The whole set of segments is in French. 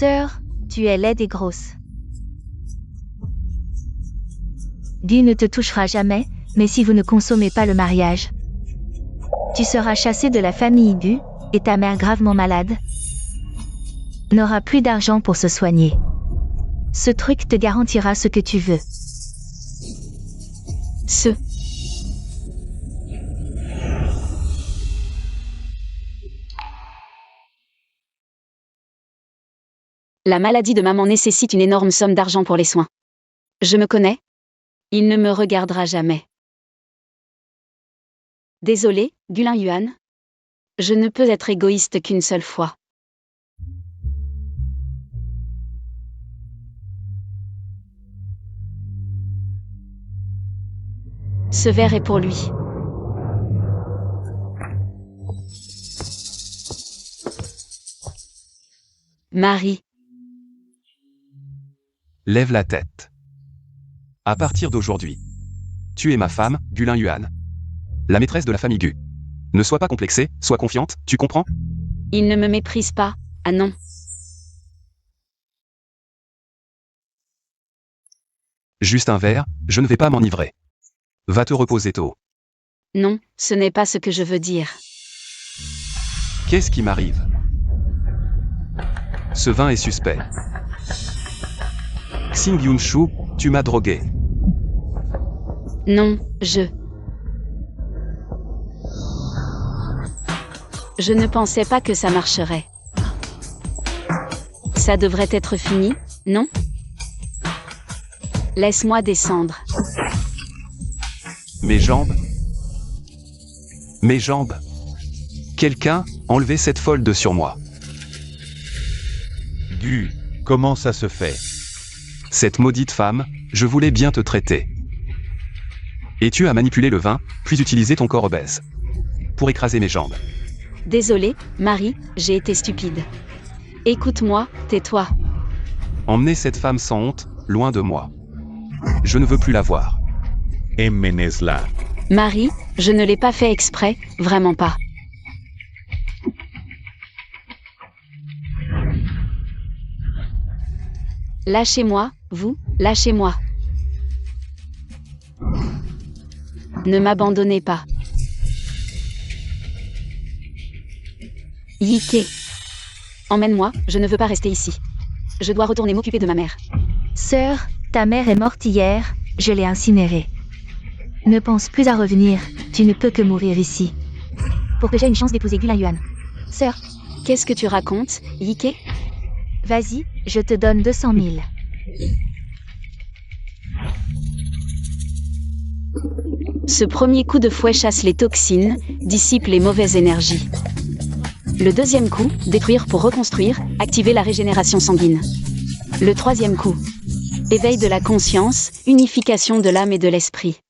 Sœur, tu es laide et grosse. Dieu ne te touchera jamais, mais si vous ne consommez pas le mariage, tu seras chassée de la famille Gu, et ta mère gravement malade n'aura plus d'argent pour se soigner. Ce truc te garantira ce que tu veux. La maladie de maman nécessite une énorme somme d'argent pour les soins. Je me connais. Il ne me regardera jamais. Désolé, Gulin Yuan. Je ne peux être égoïste qu'une seule fois. Ce verre est pour lui. Marie. Lève la tête. À partir d'aujourd'hui, tu es ma femme, Gulin Yuan. La maîtresse de la famille Gu. Ne sois pas complexée, sois confiante, tu comprends? Il ne me méprise pas, ah non. Juste un verre, je ne vais pas m'enivrer. Va te reposer tôt. Non, ce n'est pas ce que je veux dire. Qu'est-ce qui m'arrive? Ce vin est suspect. Xing Yunshu, tu m'as drogué. Non, je ne pensais pas que ça marcherait. Ça devrait être fini, non? Laisse-moi descendre. Mes jambes? Mes jambes? Quelqu'un, enlevez cette folle de sur moi. Gu, comment ça se fait? Cette maudite femme, je voulais bien te traiter. Et tu as manipulé le vin, puis utilisé ton corps obèse pour écraser mes jambes. Désolée, Marie, j'ai été stupide. Écoute-moi, tais-toi. Emmenez cette femme sans honte, loin de moi. Je ne veux plus la voir. Emmenez-la. Marie, je ne l'ai pas fait exprès, vraiment pas. Lâchez-moi, vous, lâchez-moi. Ne m'abandonnez pas. Yike. Emmène-moi, je ne veux pas rester ici. Je dois retourner m'occuper de ma mère. Sœur, ta mère est morte hier, je l'ai incinérée. Ne pense plus à revenir, tu ne peux que mourir ici. Pour que j'aie une chance d'épouser Gulin Yuan. Sœur, Qu'est-ce que tu racontes, Yike? vas-y, je te donne 200 000. Ce premier coup de fouet chasse les toxines, dissipe les mauvaises énergies. Le deuxième coup, détruire pour reconstruire, activer la régénération sanguine. Le troisième coup, éveil de la conscience, unification de l'âme et de l'esprit.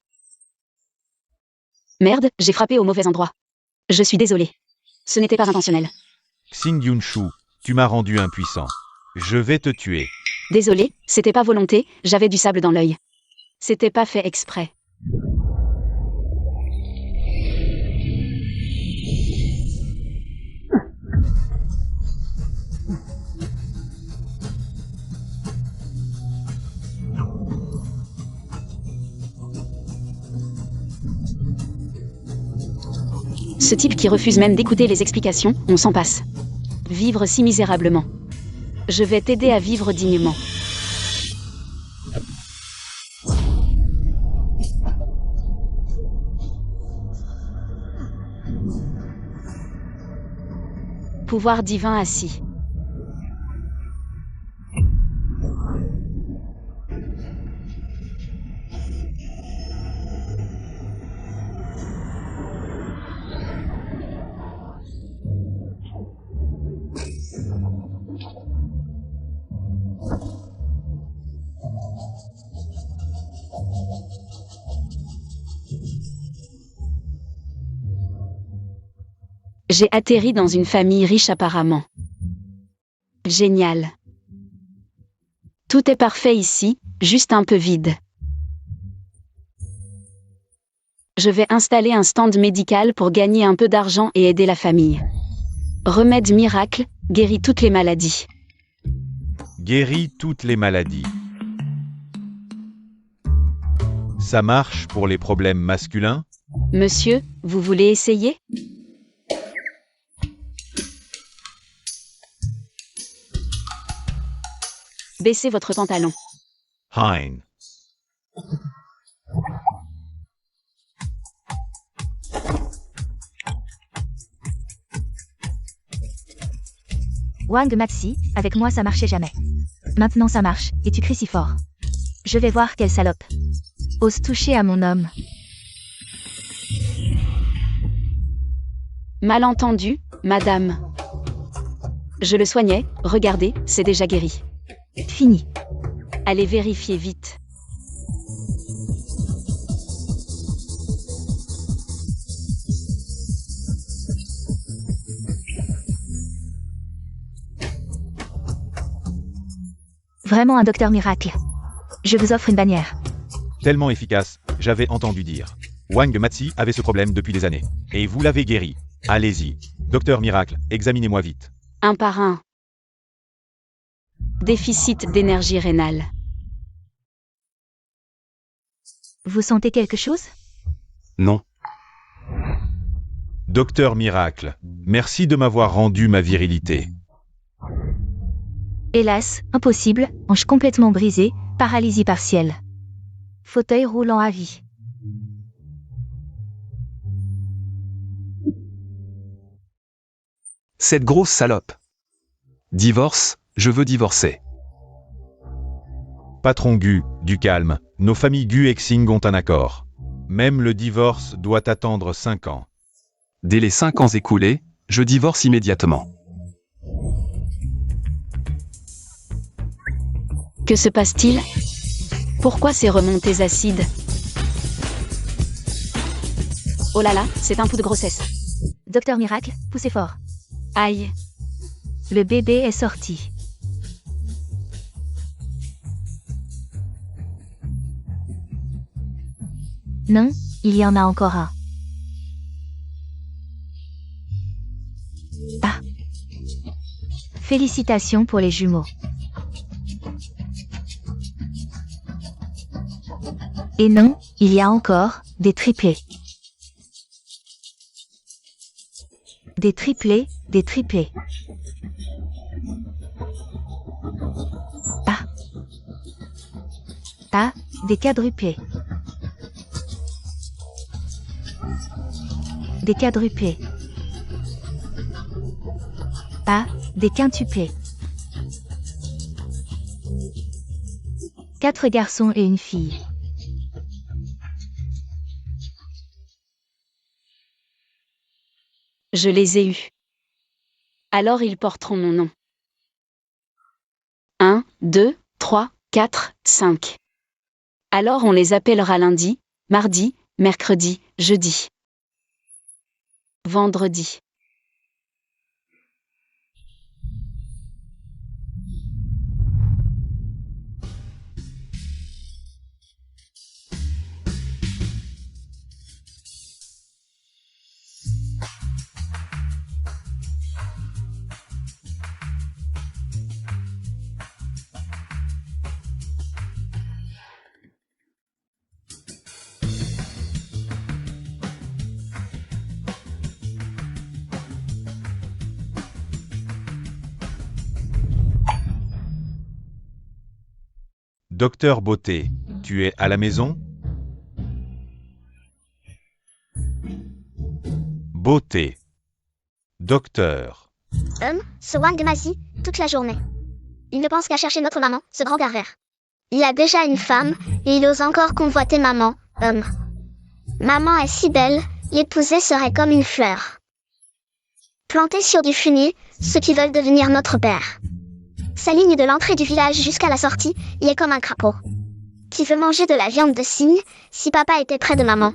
Merde, j'ai frappé au mauvais endroit. Je suis désolée. Ce n'était pas intentionnel. Xing Yunshu, tu m'as rendu impuissant. Je vais te tuer. Désolée, c'était pas volonté, j'avais du sable dans l'œil. C'était pas fait exprès. Ce type qui refuse même d'écouter les explications, on s'en passe. Vivre si misérablement. Je vais t'aider à vivre dignement. Pouvoir divin assis. J'ai atterri dans une famille riche apparemment. Génial. Tout est parfait ici, juste un peu vide. Je vais installer un stand médical pour gagner un peu d'argent et aider la famille. Remède miracle, guérit toutes les maladies. Guérit toutes les maladies. Ça marche pour les problèmes masculins? Monsieur, vous voulez essayer? Baissez votre pantalon. Hein. Wang Maxi, avec moi ça marchait jamais. Maintenant ça marche, et tu cries si fort. Je vais voir quelle salope ose toucher à mon homme. Malentendu, madame. Je le soignais, regardez, c'est déjà guéri. Fini. Allez vérifier vite. Vraiment un docteur miracle. Je vous offre une bannière. Tellement efficace, j'avais entendu dire. Wang Maxi avait ce problème depuis des années. Et vous l'avez guéri. Allez-y. Docteur Miracle, examinez-moi vite. Un par un. Déficit d'énergie rénale. Vous sentez quelque chose? Non. Docteur Miracle, merci de m'avoir rendu ma virilité. Hélas, impossible, hanche complètement brisée, paralysie partielle. Fauteuil roulant à vie. Cette grosse salope. Divorce, je veux divorcer. Patron Gu, du calme, nos familles Gu et Xing ont un accord. Même le divorce doit attendre 5 ans. Dès les 5 ans écoulés, je divorce immédiatement. Que se passe-t-il? Pourquoi ces remontées acides? Oh là là, c'est un coup de grossesse. Docteur Miracle, poussez fort. Aïe. Le bébé est sorti. Non, il y en a encore un. Ah. Félicitations pour les jumeaux. Et non, il y a encore des triplés. Des triplés, des triplés. Ah. Ah, des quadruplés. Des quadruplés. Ah, des quintuplés. 4 garçons et une fille. Je les ai eus. Alors ils porteront mon nom. 1, 2, 3, 4, 5. Alors on les appellera lundi, mardi, mercredi, jeudi. Vendredi. Docteur Beauté, tu es à la maison? Beauté. Docteur. Ce Wang Maxi, toute la journée. Il ne pense qu'à chercher notre maman, ce grand pervers. Il a déjà une femme, et il ose encore convoiter maman. Maman est si belle, l'épouser serait comme une fleur. Plantée sur du fumier, ceux qui veulent devenir notre père. Sa ligne de l'entrée du village jusqu'à la sortie, il est comme un crapaud. Qui veut manger de la viande de cygne, si papa était près de maman.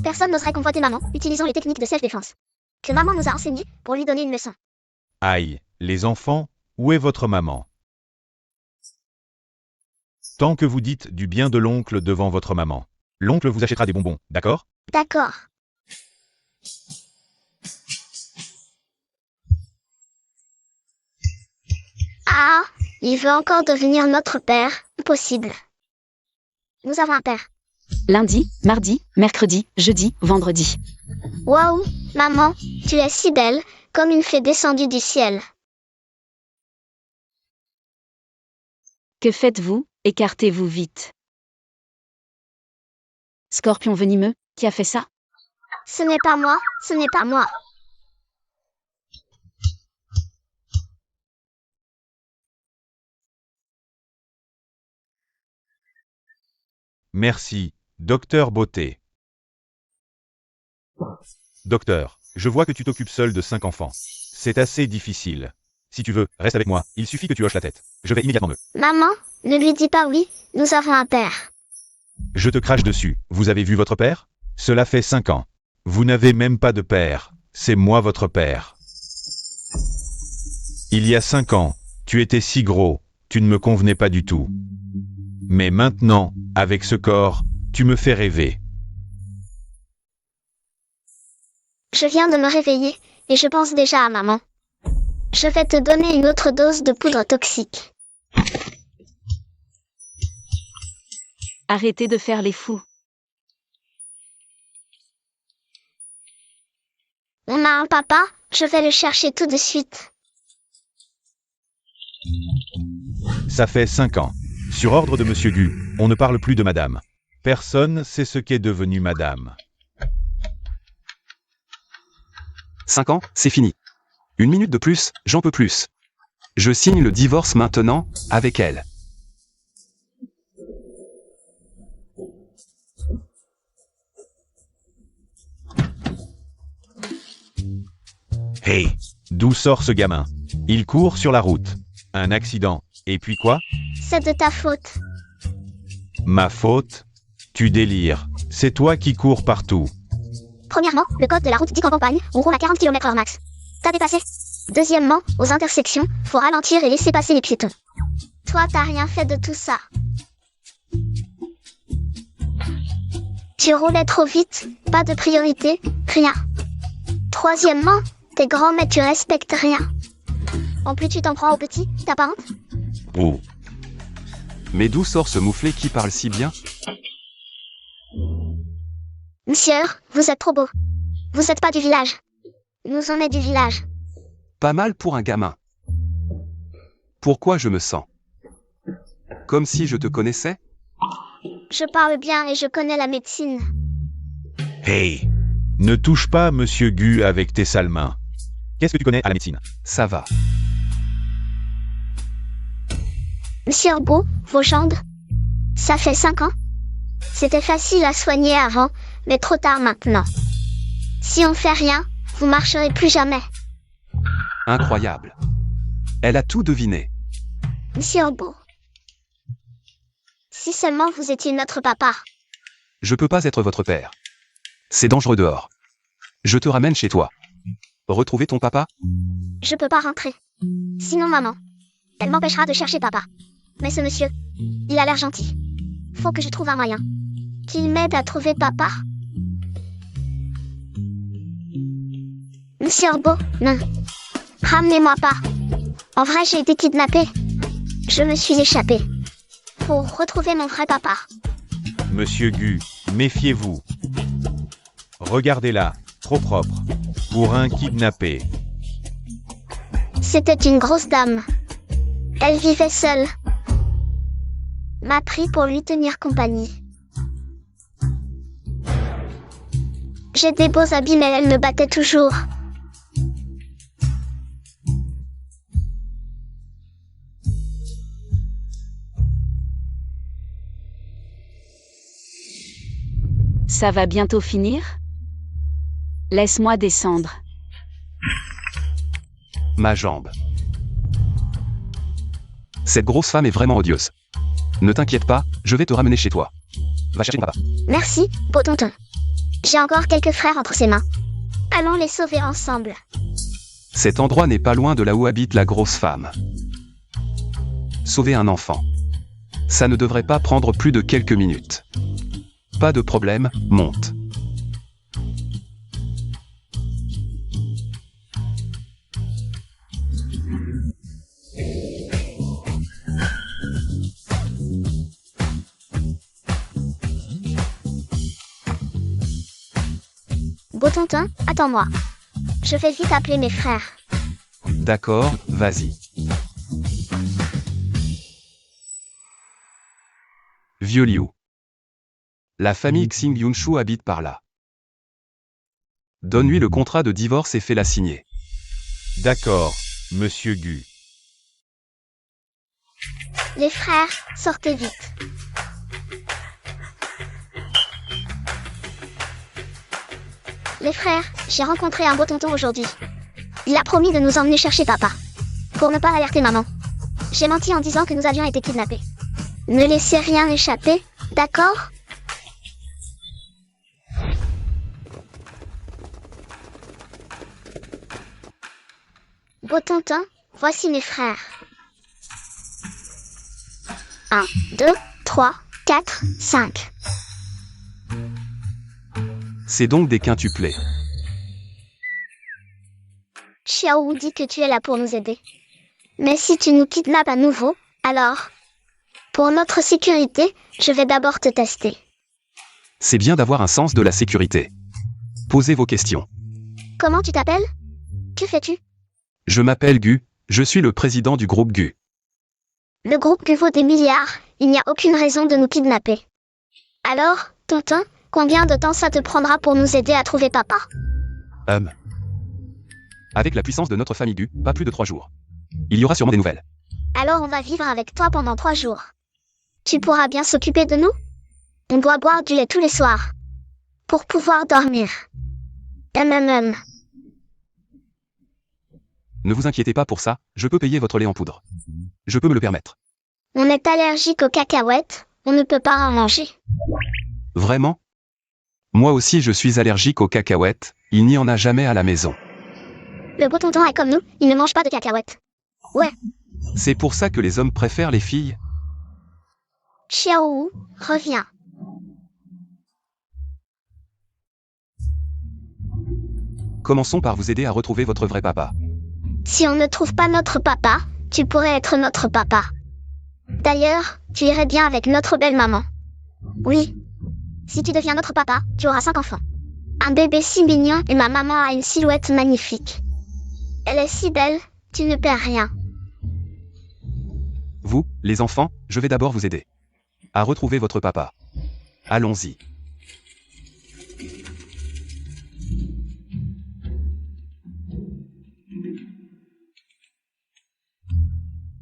Personne n'oserait convoiter maman, utilisant les techniques de self-défense que maman nous a enseignées pour lui donner une leçon. Aïe, les enfants, où est votre maman? Tant que vous dites du bien de l'oncle devant votre maman, l'oncle vous achètera des bonbons, d'accord? D'accord. Ah, Il veut encore devenir notre père. Impossible. Nous avons un père. Lundi, mardi, mercredi, jeudi, vendredi. Waouh, maman, tu es si belle, comme une fée descendue du ciel. Que faites-vous? Écartez-vous vite. Scorpion venimeux, qui a fait ça? Ce n'est pas moi, ce n'est pas moi. Merci, docteur Beauté. Docteur, je vois que tu t'occupes seul de 5 enfants. C'est assez difficile. Si tu veux, reste avec moi, il suffit que tu hoches la tête. Je vais immédiatement me... Maman, ne lui dis pas oui, nous avons un père. Je te crache dessus. Vous avez vu votre père? Cela fait 5 ans. Vous n'avez même pas de père. C'est moi votre père. Il y a 5 ans, tu étais si gros, tu ne me convenais pas du tout. Mais maintenant, avec ce corps, tu me fais rêver. Je viens de me réveiller, et je pense déjà à maman. Je vais te donner une autre dose de poudre toxique. Arrêtez de faire les fous. On a un papa, je vais le chercher tout de suite. Ça fait 5 ans. Sur ordre de Monsieur Gu, on ne parle plus de madame. Personne sait ce qu'est devenu madame. 5 ans, c'est fini. 1 minute de plus, j'en peux plus. Je signe le divorce maintenant, avec elle. Hey, d'où sort ce gamin? Il court sur la route. Un accident. Et puis quoi? C'est de ta faute. Ma faute? Tu délires. C'est toi qui cours partout. Premièrement, le code de la route dit qu'en campagne, on roule à 40 km/h max. T'as dépassé. Deuxièmement, aux intersections, faut ralentir et laisser passer les piétons. Toi, t'as rien fait de tout ça. Tu roulais trop vite, pas de priorité, rien. Troisièmement, t'es grand mais tu respectes rien. En plus tu t'en prends au petit, t'as pas honte? Oh. Mais d'où sort ce mouflé qui parle si bien? Monsieur, vous êtes trop beau. Vous êtes pas du village. Nous on est du village. Pas mal pour un gamin. Pourquoi je me sens comme si je te connaissais? Je parle bien et je connais la médecine. Hey, ne touche pas Monsieur Gu avec tes sales mains. Qu'est-ce que tu connais à la médecine? Ça va. Monsieur Beau, vos jambes, ça fait 5 ans. C'était facile à soigner avant, mais trop tard maintenant. Si on fait rien, vous marcherez plus jamais. Incroyable. Elle a tout deviné. Monsieur Beau. Si seulement vous étiez notre papa. Je peux pas être votre père. C'est dangereux dehors. Je te ramène chez toi. Retrouver ton papa? Je peux pas rentrer. Sinon maman, elle m'empêchera de chercher papa. Mais ce monsieur, il a l'air gentil. Faut que je trouve un moyen. Qu'il m'aide à trouver papa. Monsieur Beau, non. Ramenez-moi pas. En vrai, j'ai été kidnappée. Je me suis échappée. Pour retrouver mon vrai papa. Monsieur Gu, méfiez-vous. Regardez-la, trop propre. Pour un kidnappé. C'était une grosse dame. Elle vivait seule. M'a pris pour lui tenir compagnie. J'ai des beaux habits mais elle me battait toujours. Ça va bientôt finir? Laisse-moi descendre. Ma jambe. Cette grosse femme est vraiment odieuse. Ne t'inquiète pas, je vais te ramener chez toi. Va chercher ton papa. Merci, beau tonton. J'ai encore quelques frères entre ses mains. Allons les sauver ensemble. Cet endroit n'est pas loin de là où habite la grosse femme. Sauver un enfant. Ça ne devrait pas prendre plus de quelques minutes. Pas de problème, monte. Beau tonton, attends-moi. Je vais vite appeler mes frères. D'accord, vas-y. Vieux Liu. La famille Xing Yunshu habite par là. Donne-lui le contrat de divorce et fais-la signer. D'accord, monsieur Gu. Les frères, sortez vite. Les frères, j'ai rencontré un beau tonton aujourd'hui. Il a promis de nous emmener chercher papa. Pour ne pas alerter maman. J'ai menti en disant que nous avions été kidnappés. Ne laissez rien échapper, d'accord? Beau tonton, voici mes frères. 1, 2, 3, 4, 5. C'est donc des quintuplés. Xiaowu dit que tu es là pour nous aider. Mais si tu nous kidnappes à nouveau, alors... Pour notre sécurité, je vais d'abord te tester. C'est bien d'avoir un sens de la sécurité. Posez vos questions. Comment tu t'appelles? Que fais-tu? Je m'appelle Gu, je suis le président du groupe Gu. Le groupe Gu vaut des milliards, il n'y a aucune raison de nous kidnapper. Alors, tonton, combien de temps ça te prendra pour nous aider à trouver papa? Avec la puissance de notre famille Gu, pas plus de 3 jours. Il y aura sûrement des nouvelles. Alors on va vivre avec toi pendant 3 jours. Tu pourras bien s'occuper de nous? On doit boire du lait tous les soirs. Pour pouvoir dormir. Ne vous inquiétez pas pour ça, je peux payer votre lait en poudre. Je peux me le permettre. On est allergique aux cacahuètes, on ne peut pas en manger. Vraiment? Moi aussi je suis allergique aux cacahuètes, il n'y en a jamais à la maison. Le beau tonton est comme nous, il ne mange pas de cacahuètes. Ouais. C'est pour ça que les hommes préfèrent les filles? Xiaowu, reviens. Commençons par vous aider à retrouver votre vrai papa. Si on ne trouve pas notre papa, tu pourrais être notre papa. D'ailleurs, tu irais bien avec notre belle maman. Oui. Si tu deviens notre papa, tu auras 5 enfants. Un bébé si mignon et ma maman a une silhouette magnifique. Elle est si belle, tu ne perds rien. Vous, les enfants, je vais d'abord vous aider à retrouver votre papa. Allons-y.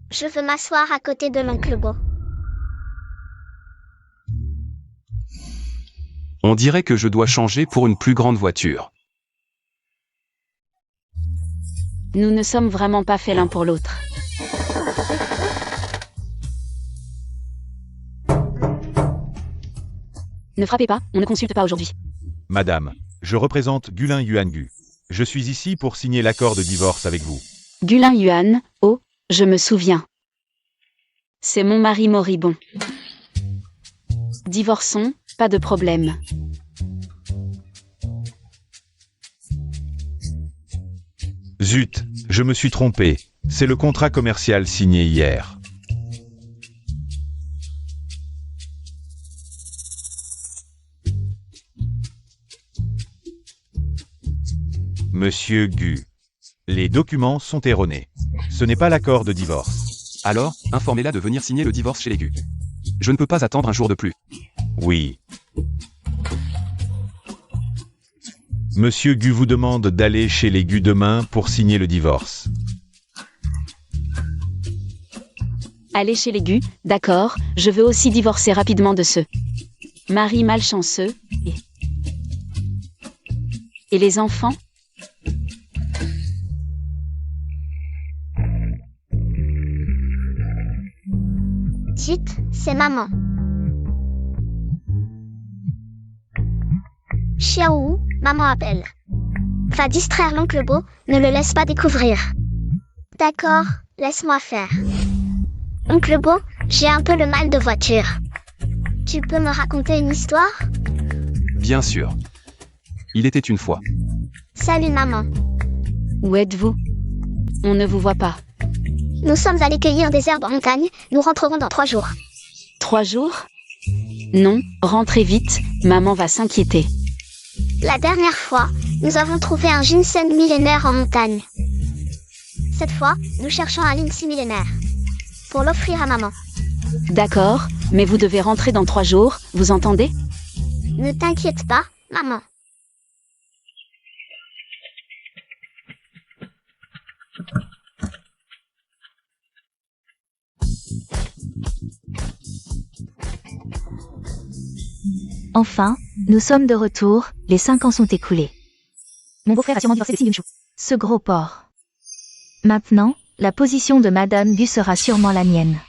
Je veux m'asseoir à côté de l'oncle Beau. On dirait que je dois changer pour une plus grande voiture. Nous ne sommes vraiment pas faits l'un pour l'autre. Ne frappez pas, on ne consulte pas aujourd'hui. Madame, je représente Gulin Yuan Gu. Je suis ici pour signer l'accord de divorce avec vous. Gulin Yuan, oh, je me souviens. C'est mon mari moribond. Divorçons, pas de problème. Zut, je me suis trompé. C'est le contrat commercial signé hier. Monsieur Gu, les documents sont erronés. Ce n'est pas l'accord de divorce. Alors, informez-la de venir signer le divorce chez les Gu. Je ne peux pas attendre un jour de plus. Oui. Monsieur Gu vous demande d'aller chez les Gu demain pour signer le divorce. Allez chez les Gu, d'accord, je veux aussi divorcer rapidement de ce mari malchanceux. Et les enfants? Chut, c'est maman. Xiaowu, maman appelle. Va distraire l'oncle Beau, ne le laisse pas découvrir. D'accord, laisse-moi faire. Oncle Beau, j'ai un peu le mal de voiture. Tu peux me raconter une histoire? Bien sûr. Il était une fois. Salut maman. Où êtes-vous? On ne vous voit pas. Nous sommes allés cueillir des herbes en montagne, nous rentrerons dans 3 jours. 3 jours? Non, rentrez vite, maman va s'inquiéter. La dernière fois, nous avons trouvé un ginseng millénaire en montagne. Cette fois, nous cherchons un linksy millénaire. Pour l'offrir à maman. D'accord, mais vous devez rentrer dans 3 jours, vous entendez? Ne t'inquiète pas, maman. Enfin, nous sommes de retour, les 5 ans sont écoulés. Mon beau-frère a sûrement divorcé de Xing Yunshu. Ce gros porc. Maintenant, la position de Madame Gu sera sûrement la mienne.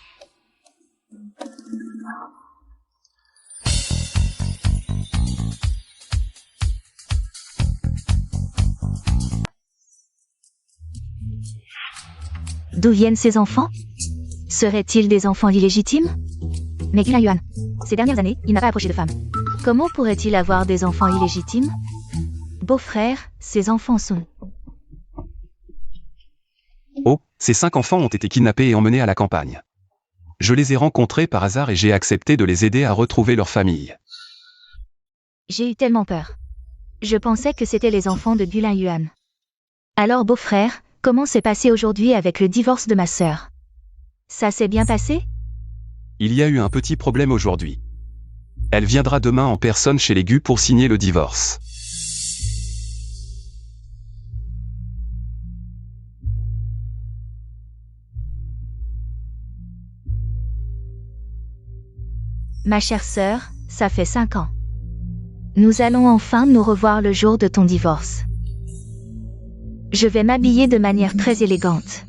D'où viennent ces enfants? Seraient-ils des enfants illégitimes? Mais Gulin Yuan, ces dernières années, il n'a pas approché de femme. Comment pourrait-il avoir des enfants illégitimes? Beau-frère, ces enfants sont... Oh, ces 5 enfants ont été kidnappés et emmenés à la campagne. Je les ai rencontrés par hasard et j'ai accepté de les aider à retrouver leur famille. J'ai eu tellement peur. Je pensais que c'était les enfants de Gulin Yuan. Alors beau-frère, comment s'est passé aujourd'hui avec le divorce de ma sœur? Ça s'est bien passé? Il y a eu un petit problème aujourd'hui. Elle viendra demain en personne chez les Gu pour signer le divorce. Ma chère sœur, ça fait 5 ans. Nous allons enfin nous revoir le jour de ton divorce. Je vais m'habiller de manière très élégante.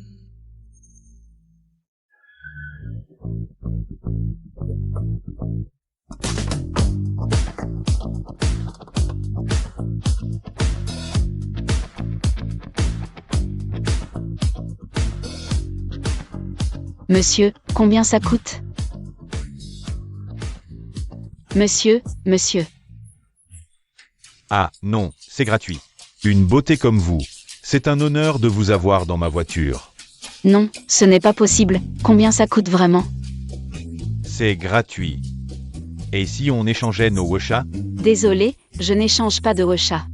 Monsieur, combien ça coûte? Monsieur. Ah, non, c'est gratuit. Une beauté comme vous. C'est un honneur de vous avoir dans ma voiture. Non, ce n'est pas possible. Combien ça coûte vraiment? C'est gratuit. Et si on échangeait nos woshas? Désolé, je n'échange pas de recha.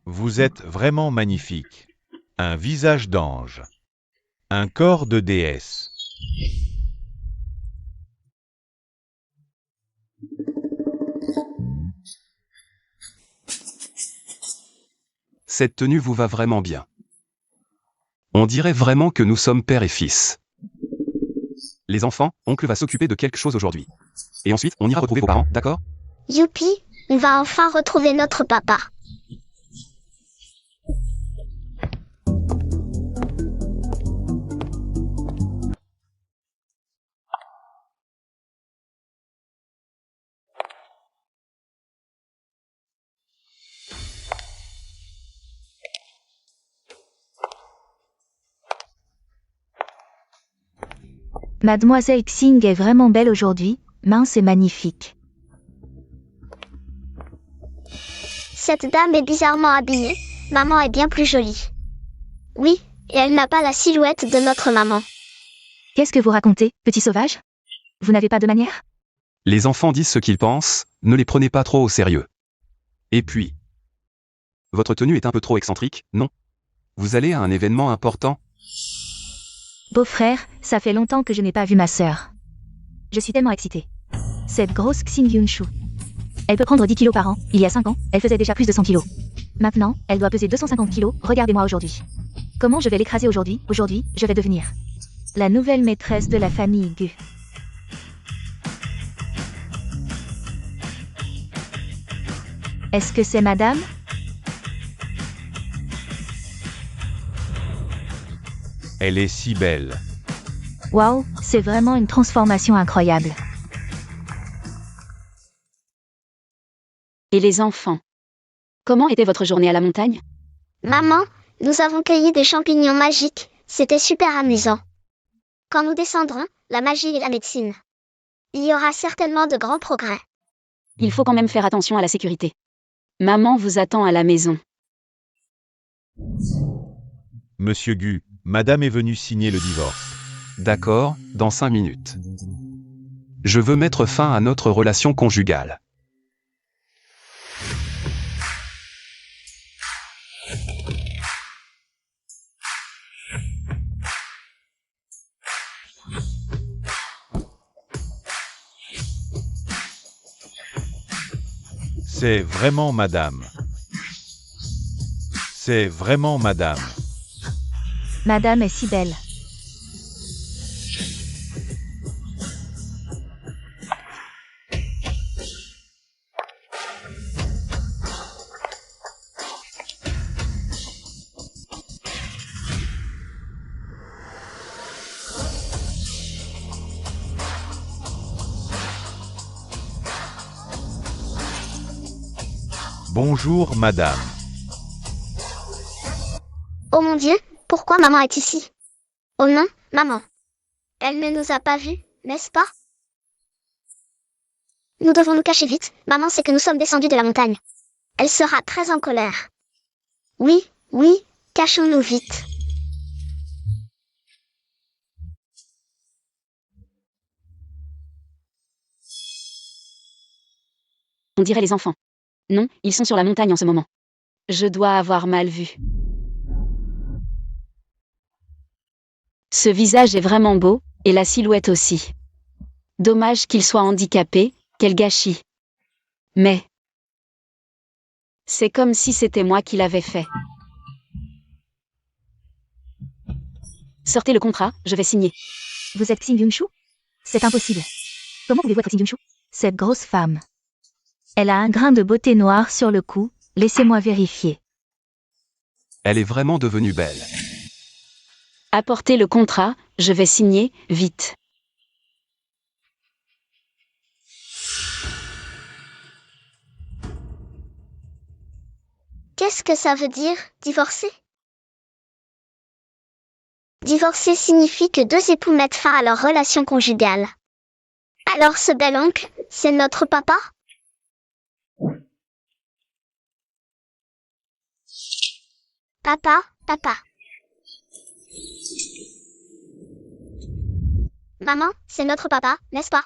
Vous êtes vraiment magnifique. Un visage d'ange. Un corps de déesse. Cette tenue vous va vraiment bien. On dirait vraiment que nous sommes père et fils. Les enfants, oncle va s'occuper de quelque chose aujourd'hui. Et ensuite, on ira retrouver vos parents, d'accord? Youpi, on va enfin retrouver notre papa. Mademoiselle Xing est vraiment belle aujourd'hui, mince et magnifique. Cette dame est bizarrement habillée, maman est bien plus jolie. Oui, et elle n'a pas la silhouette de notre maman. Qu'est-ce que vous racontez, petit sauvage? Vous n'avez pas de manière? Les enfants disent ce qu'ils pensent, ne les prenez pas trop au sérieux. Et puis, votre tenue est un peu trop excentrique, non? Vous allez à un événement important? Beau-frère, ça fait longtemps que je n'ai pas vu ma sœur. Je suis tellement excitée. Cette grosse Xing Yunshu. Elle peut prendre 10 kilos par an. Il y a 5 ans, elle faisait déjà plus de 100 kilos. Maintenant, elle doit peser 250 kilos, regardez-moi aujourd'hui. Comment je vais l'écraser aujourd'hui? Aujourd'hui, je vais devenir la nouvelle maîtresse de la famille Gu. Est-ce que c'est madame? Elle est si belle. Waouh, c'est vraiment une transformation incroyable. Et les enfants? Comment était votre journée à la montagne? Maman, nous avons cueilli des champignons magiques, c'était super amusant. Quand nous descendrons, la magie et la médecine. Il y aura certainement de grands progrès. Il faut quand même faire attention à la sécurité. Maman vous attend à la maison. Monsieur Gu, madame est venue signer le divorce. D'accord, dans 5 minutes. Je veux mettre fin à notre relation conjugale. C'est vraiment madame. C'est vraiment madame. Madame est si belle. Bonjour madame. Oh mon Dieu, pourquoi maman est ici? Oh non, maman. Elle ne nous a pas vus, n'est-ce pas? Nous devons nous cacher vite, maman sait que nous sommes descendus de la montagne. Elle sera très en colère. Oui, oui, cachons-nous vite. On dirait les enfants. Non, ils sont sur la montagne en ce moment. Je dois avoir mal vu. Ce visage est vraiment beau, et la silhouette aussi. Dommage qu'il soit handicapé, quel gâchis. Mais c'est comme si c'était moi qui l'avais fait. Sortez le contrat, je vais signer. Vous êtes Xing Yunshu? C'est impossible. Comment pouvez-vous être Xing Yunshu? Cette grosse femme. Elle a un grain de beauté noire sur le cou, laissez-moi vérifier. Elle est vraiment devenue belle. Apportez le contrat, je vais signer, vite. Qu'est-ce que ça veut dire, divorcer? Divorcer signifie que deux époux mettent fin à leur relation conjugale. Alors ce bel oncle, c'est notre papa? Papa, papa. Maman, c'est notre papa, n'est-ce pas?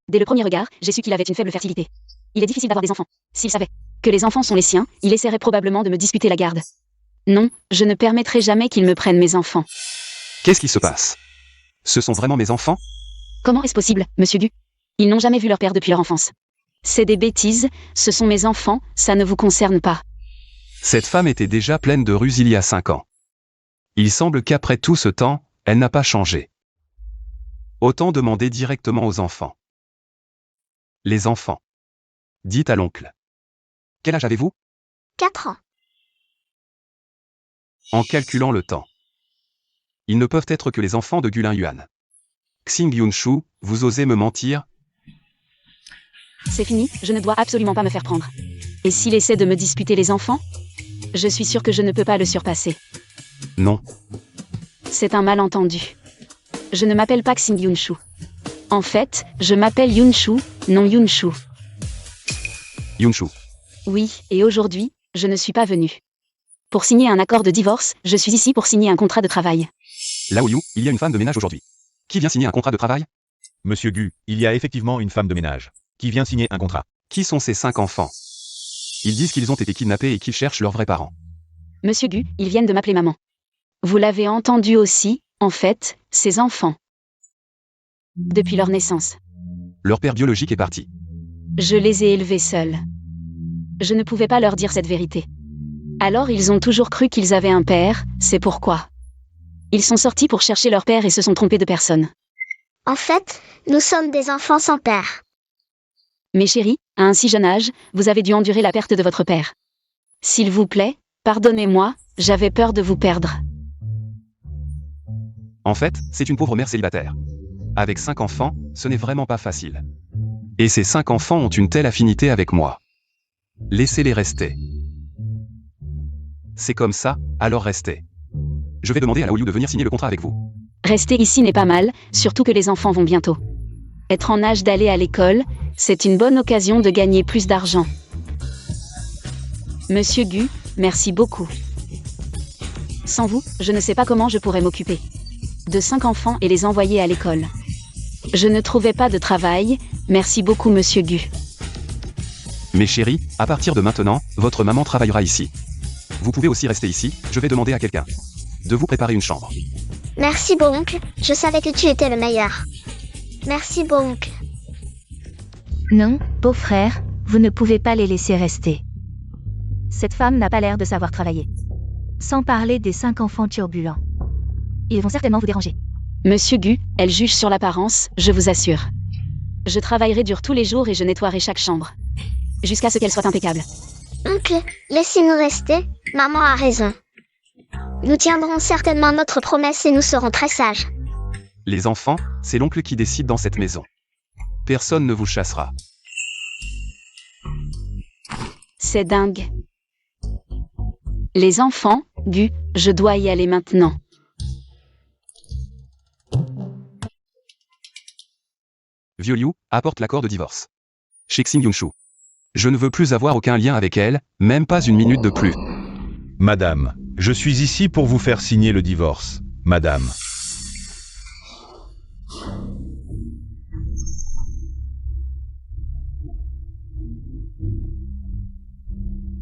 Dès le premier regard, j'ai su qu'il avait une faible fertilité. Il est difficile d'avoir des enfants. S'il savait que les enfants sont les siens, il essaierait probablement de me disputer la garde. Non, je ne permettrai jamais qu'il me prenne mes enfants. Qu'est-ce qui se passe? Ce sont vraiment mes enfants? Comment est-ce possible, monsieur Gu? Ils n'ont jamais vu leur père depuis leur enfance. C'est des bêtises, ce sont mes enfants, ça ne vous concerne pas. Cette femme était déjà pleine de ruse il y a 5 ans. Il semble qu'après tout ce temps, elle n'a pas changé. Autant demander directement aux enfants. Les enfants. Dites à l'oncle. Quel âge avez-vous? 4 ans. En calculant le temps. Ils ne peuvent être que les enfants de Gulin Yuan. Xing Yunshu, vous osez me mentir? C'est fini, je ne dois absolument pas me faire prendre. Et s'il essaie de me disputer les enfants? Je suis sûre que je ne peux pas le surpasser. Non. C'est un malentendu. Je ne m'appelle pas Xing Yunshu. En fait, je m'appelle Yunshu, non Yunshu. Yunshu. Oui, et aujourd'hui, je ne suis pas venue. Pour signer un accord de divorce, je suis ici pour signer un contrat de travail. Lao Yu, il y a une femme de ménage aujourd'hui. Qui vient signer un contrat de travail? Monsieur Gu, il y a effectivement une femme de ménage qui vient signer un contrat. Qui sont ces 5 enfants? Ils disent qu'ils ont été kidnappés et qu'ils cherchent leurs vrais parents. Monsieur Gu, ils viennent de m'appeler maman. Vous l'avez entendu aussi, en fait, ces enfants. Depuis leur naissance. Leur père biologique est parti. Je les ai élevés seuls. Je ne pouvais pas leur dire cette vérité. Alors ils ont toujours cru qu'ils avaient un père, c'est pourquoi. Ils sont sortis pour chercher leur père et se sont trompés de personne. En fait, nous sommes des enfants sans père. Mes chéris, à un si jeune âge, vous avez dû endurer la perte de votre père. S'il vous plaît, pardonnez-moi, j'avais peur de vous perdre. En fait, c'est une pauvre mère célibataire. Avec 5 enfants, ce n'est vraiment pas facile. Et ces 5 enfants ont une telle affinité avec moi. Laissez-les rester. C'est comme ça, alors restez. Je vais demander à Lao Yu de venir signer le contrat avec vous. Rester ici n'est pas mal, surtout que les enfants vont bientôt. Être en âge d'aller à l'école, c'est une bonne occasion de gagner plus d'argent. Monsieur Gu, merci beaucoup. Sans vous, je ne sais pas comment je pourrais m'occuper de 5 enfants et les envoyer à l'école. Je ne trouvais pas de travail, merci beaucoup monsieur Gu. Mais chérie, à partir de maintenant, votre maman travaillera ici. Vous pouvez aussi rester ici, je vais demander à quelqu'un de vous préparer une chambre. Merci beau-oncle, je savais que tu étais le meilleur. Merci beau-oncle. Non, beau-frère, vous ne pouvez pas les laisser rester. Cette femme n'a pas l'air de savoir travailler. Sans parler des 5 enfants turbulents. Ils vont certainement vous déranger. Monsieur Gu, elle juge sur l'apparence, je vous assure. Je travaillerai dur tous les jours et je nettoierai chaque chambre. Jusqu'à ce qu'elle soit impeccable. Oncle, laissez-nous rester, maman a raison. Nous tiendrons certainement notre promesse et nous serons très sages. Les enfants, c'est l'oncle qui décide dans cette maison. Personne ne vous chassera. C'est dingue. Les enfants, Gu, je dois y aller maintenant. Vieux Liu, apporte l'accord de divorce. Shixing Yunshu. Je ne veux plus avoir aucun lien avec elle, même pas une minute de plus. Madame, je suis ici pour vous faire signer le divorce. Madame.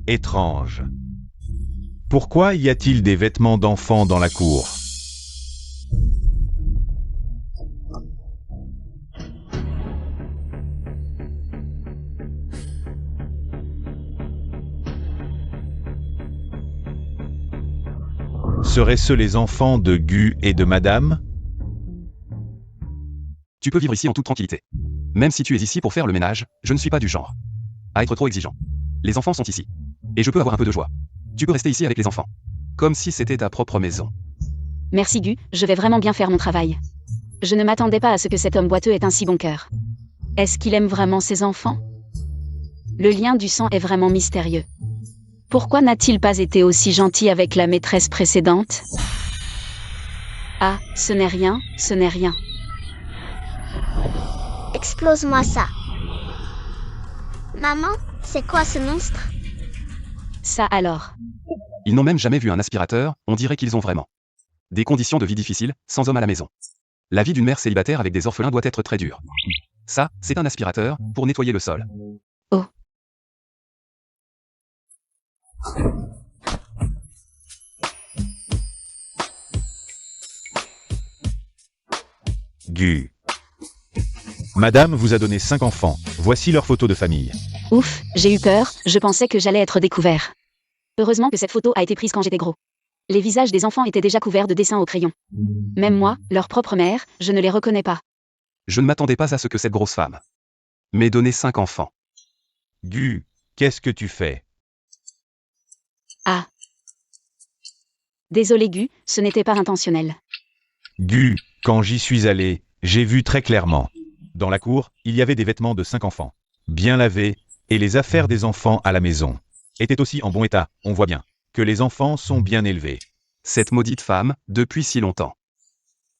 Étrange. Pourquoi y a-t-il des vêtements d'enfants dans la cour ? Seraient-ce les enfants de Gu et de Madame ? Tu peux vivre ici en toute tranquillité. Même si tu es ici pour faire le ménage, je ne suis pas du genre à être trop exigeant. Les enfants sont ici. Et je peux avoir un peu de joie. Tu peux rester ici avec les enfants. Comme si c'était ta propre maison. Merci Gu, je vais vraiment bien faire mon travail. Je ne m'attendais pas à ce que cet homme boiteux ait un si bon cœur. Est-ce qu'il aime vraiment ses enfants ? Le lien du sang est vraiment mystérieux. Pourquoi n'a-t-il pas été aussi gentil avec la maîtresse précédente ? Ah, ce n'est rien, ce n'est rien. Explose-moi ça. Maman, c'est quoi ce monstre ? Ça alors. Ils n'ont même jamais vu un aspirateur, on dirait qu'ils ont vraiment des conditions de vie difficiles, sans homme à la maison. La vie d'une mère célibataire avec des orphelins doit être très dure. Ça, c'est un aspirateur, pour nettoyer le sol. Oh. Gu. Madame vous a donné 5 enfants. Voici leurs photos de famille. Ouf, j'ai eu peur, je pensais que j'allais être découvert. Heureusement que cette photo a été prise quand j'étais gros. Les visages des enfants étaient déjà couverts de dessins au crayon. Même moi, leur propre mère, je ne les reconnais pas. Je ne m'attendais pas à ce que cette grosse femme m'ait donné 5 enfants. Gu, qu'est-ce que tu fais ? Ah. Désolé Gu, ce n'était pas intentionnel. Gu, quand j'y suis allé, j'ai vu très clairement. Dans la cour, il y avait des vêtements de 5 enfants, bien lavés, et les affaires des enfants à la maison étaient aussi en bon état, on voit bien que les enfants sont bien élevés. Cette maudite femme, depuis si longtemps,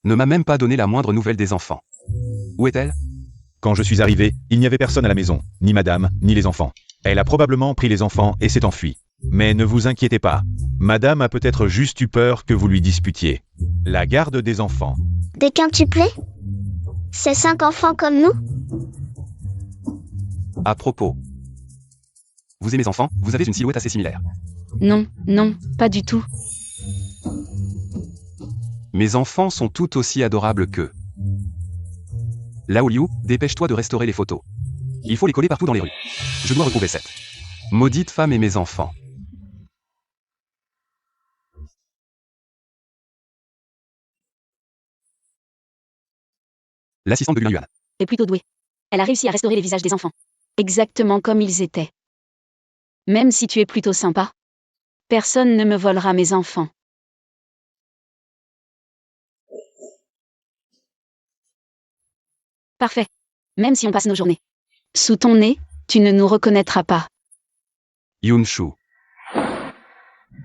ne m'a même pas donné la moindre nouvelle des enfants. Où est-elle ? Quand je suis arrivé, il n'y avait personne à la maison, ni madame, ni les enfants. Elle a probablement pris les enfants et s'est enfuie. Mais ne vous inquiétez pas, madame a peut-être juste eu peur que vous lui disputiez la garde des enfants. Des quintuplés ? C'est 5 enfants comme nous ? À propos. Vous aimez enfants, vous avez une silhouette assez similaire. Non, non, pas du tout. Mes enfants sont tout aussi adorables qu'eux. Lao Liu, dépêche-toi de restaurer les photos. Il faut les coller partout dans les rues. Je dois retrouver cette maudite femme et mes enfants. L'assistante de Yuan Yuan. est plutôt douée. Elle a réussi à restaurer les visages des enfants. Exactement comme ils étaient. Même si tu es plutôt sympa, personne ne me volera mes enfants. Parfait. Même si on passe nos journées sous ton nez, tu ne nous reconnaîtras pas. Yunshu.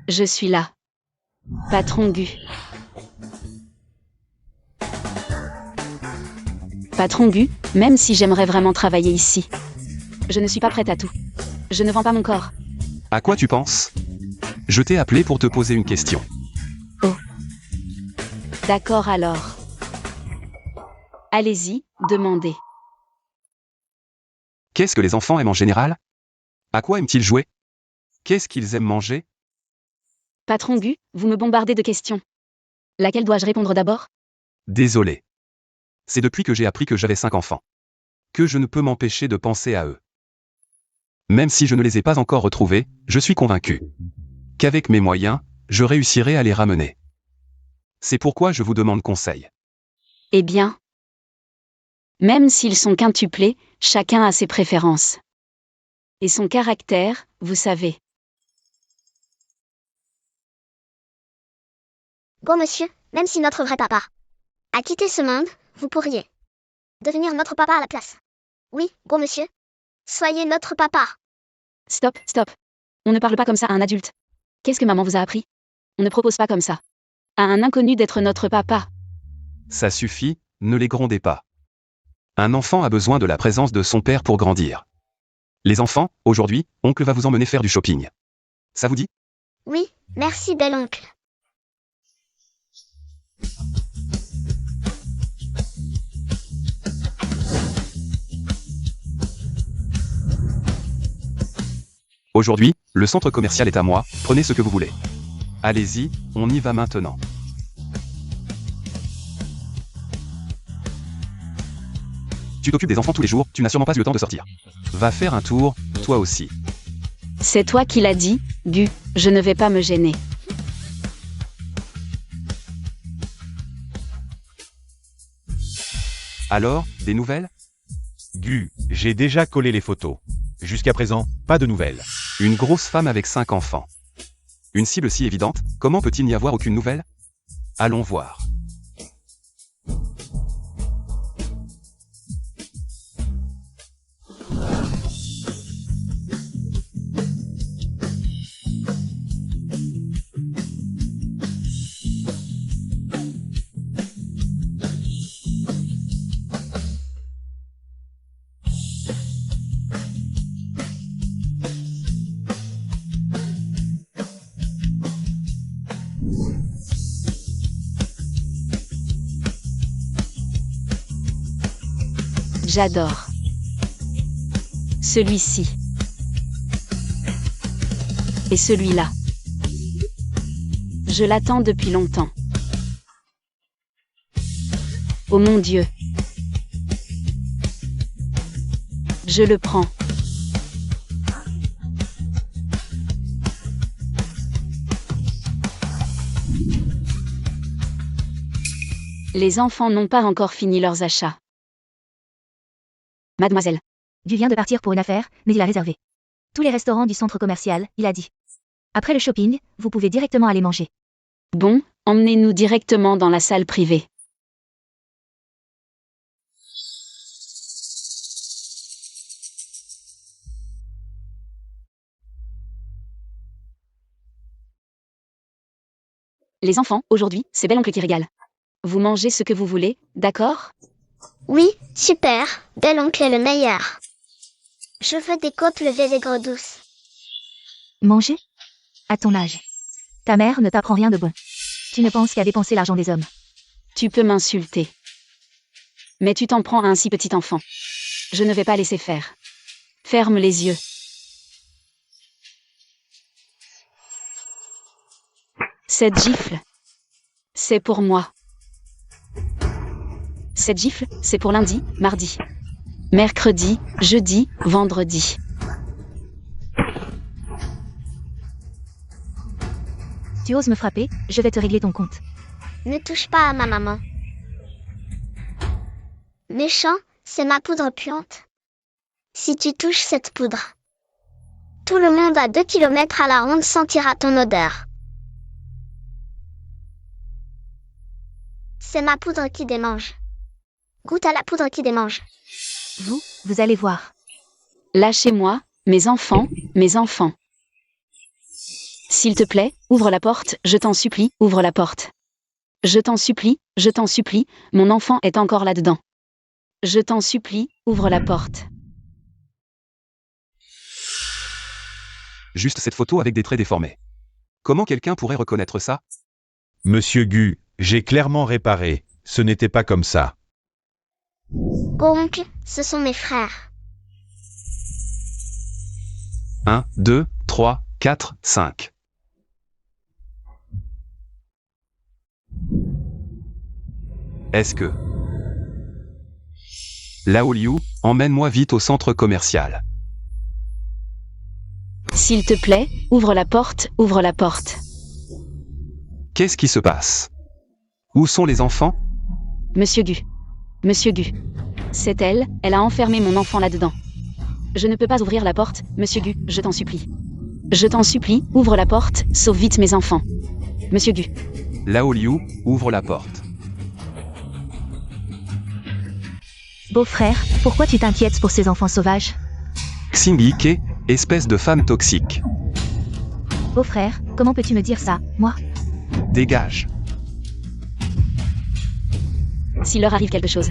Je suis là. Patron Gu. Patron Gu, même si j'aimerais vraiment travailler ici, je ne suis pas prête à tout. Je ne vends pas mon corps. À quoi tu penses ? Je t'ai appelé pour te poser une question. Oh. D'accord alors. Allez-y, Demandez. Qu'est-ce que les enfants aiment en général? À quoi aiment-ils jouer? Qu'est-ce qu'ils aiment manger? Patron Gu, vous me bombardez de questions. Laquelle dois-je répondre d'abord? Désolé. C'est depuis que j'ai appris que j'avais 5 enfants que je ne peux m'empêcher de penser à eux. Même si je ne les ai pas encore retrouvés, je suis convaincu qu'avec mes moyens, je réussirai à les ramener. C'est pourquoi je vous demande conseil. Eh bien, même s'ils sont quintuplés, chacun a ses préférences. Et son caractère, vous savez. Bon monsieur, même si notre vrai papa a quitté ce monde, vous pourriez devenir notre papa à la place. Oui, bon monsieur. Soyez notre papa. Stop, stop. On ne parle pas comme ça à un adulte. Qu'est-ce que maman vous a appris? On ne propose pas comme ça à un inconnu d'être notre papa. Ça suffit, ne les grondez pas. Un enfant a besoin de la présence de son père pour grandir. Les enfants, aujourd'hui, oncle va vous emmener faire du shopping. Ça vous dit? Oui, merci bel oncle. Aujourd'hui, le centre commercial est à moi, prenez ce que vous voulez. Allez-y, on y va maintenant. Tu t'occupes des enfants tous les jours, tu n'as sûrement pas eu le temps de sortir. Va faire un tour, toi aussi. C'est toi qui l'as dit, Gu, je ne vais pas me gêner. Alors, des nouvelles? Gu, j'ai déjà collé les photos. Jusqu'à présent, pas de nouvelles. Une grosse femme avec 5 enfants. Une cible si évidente, comment peut-il n'y avoir aucune nouvelle? Allons voir. J'adore. Celui-ci. Et celui-là. Je l'attends depuis longtemps. Oh mon Dieu. Je le prends. Les enfants n'ont pas encore fini leurs achats. Mademoiselle. Gu vient de partir pour une affaire, mais il a réservé tous les restaurants du centre commercial, il a dit. Après le shopping, vous pouvez directement aller manger. Bon, emmenez-nous directement dans la salle privée. Les enfants, aujourd'hui, c'est bel oncle qui régale. Vous mangez ce que vous voulez, d'accord? Oui, super, bel oncle est le meilleur. Je veux des côtes levées aigres douces. Manger? À ton âge. Ta mère ne t'apprend rien de bon. Tu ne penses qu'à dépenser l'argent des hommes. Tu peux m'insulter. Mais tu t'en prends à un si petit enfant. Je ne vais pas laisser faire. Ferme les yeux. Cette gifle, c'est pour moi. Cette gifle, c'est pour lundi, mardi, mercredi, jeudi, vendredi. Tu oses me frapper, je vais te régler ton compte. Ne touche pas à ma maman. Méchant, c'est ma poudre puante. Si tu touches cette poudre, tout le monde à 2 kilomètres à la ronde sentira ton odeur. C'est ma poudre qui démange. Goûte à la poudre qui démange. Vous allez voir. Lâchez-moi, mes enfants, mes enfants. S'il te plaît, ouvre la porte, je t'en supplie, ouvre la porte. Je t'en supplie, mon enfant est encore là-dedans. Je t'en supplie, ouvre la porte. Juste cette photo avec des traits déformés. Comment quelqu'un pourrait reconnaître ça? Monsieur Gu, j'ai clairement réparé, ce n'était pas comme ça. Oncle, ce sont mes frères. 1, 2, 3, 4, 5. Est-ce que... Lao Liu, emmène-moi vite au centre commercial. S'il te plaît, ouvre la porte, ouvre la porte. Qu'est-ce qui se passe? Où sont les enfants? Monsieur Gu. Monsieur Gu. C'est elle, elle a enfermé mon enfant là-dedans. Je ne peux pas ouvrir la porte, Monsieur Gu, je t'en supplie. Je t'en supplie, ouvre la porte, sauve vite mes enfants. Monsieur Gu. Lao Liu, ouvre la porte. Beau-frère, pourquoi tu t'inquiètes pour ces enfants sauvages? Xing Yike, espèce de femme toxique. Beau-frère, comment peux-tu me dire ça, moi? Dégage. S'il leur arrive quelque chose,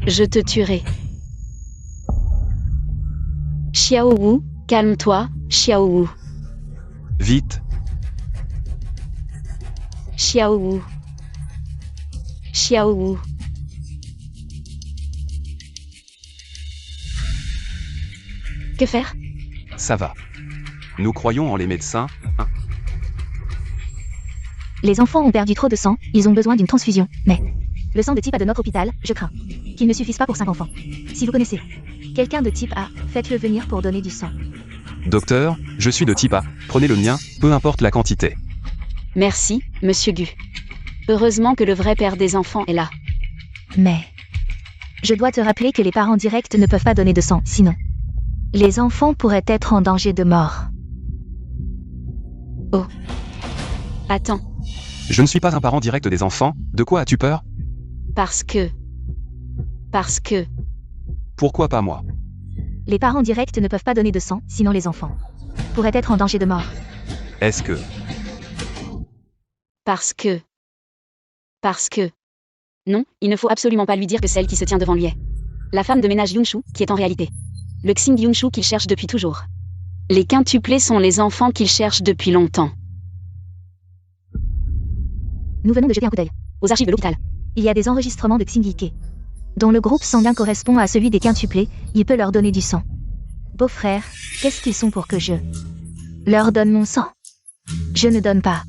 je te tuerai. Xiao Wu, calme-toi, Xiao Wu. Vite. Xiao Wu. Xiao Wu. Que faire? Ça va. Nous croyons en les médecins, hein. Les enfants ont perdu trop de sang, ils ont besoin d'une transfusion, mais... Le sang de type A de notre hôpital, je crains. Qu'il ne suffise pas pour 5 enfants. Si vous connaissez quelqu'un de type A, faites-le venir pour donner du sang. Docteur, je suis de type A, prenez le mien, peu importe la quantité. Merci, Monsieur Gu. Heureusement que le vrai père des enfants est là. Mais... Je dois te rappeler que les parents directs ne peuvent pas donner de sang, sinon... Les enfants pourraient être en danger de mort. Oh. Attends, Je ne suis pas un parent direct des enfants, de quoi as-tu peur? parce que... Pourquoi pas moi? Les parents directs ne peuvent pas donner de sang, sinon les enfants pourraient être en danger de mort. Est-ce que... Parce que... Non, il ne faut absolument pas lui dire que celle qui se tient devant lui est la femme de ménage Yunshu, qui est en réalité le Xing Yunshu qu'il cherche depuis toujours. Les quintuplés sont les enfants qu'il cherche depuis longtemps. Nous venons de jeter un coup d'œil Aux archives de l'hôpital. Il y a des enregistrements de Xingike, dont le groupe sanguin correspond à celui des quintuplés, il peut leur donner du sang. Beau-frère, qu'est-ce qu'ils sont pour que je leur donne mon sang? Je ne donne pas.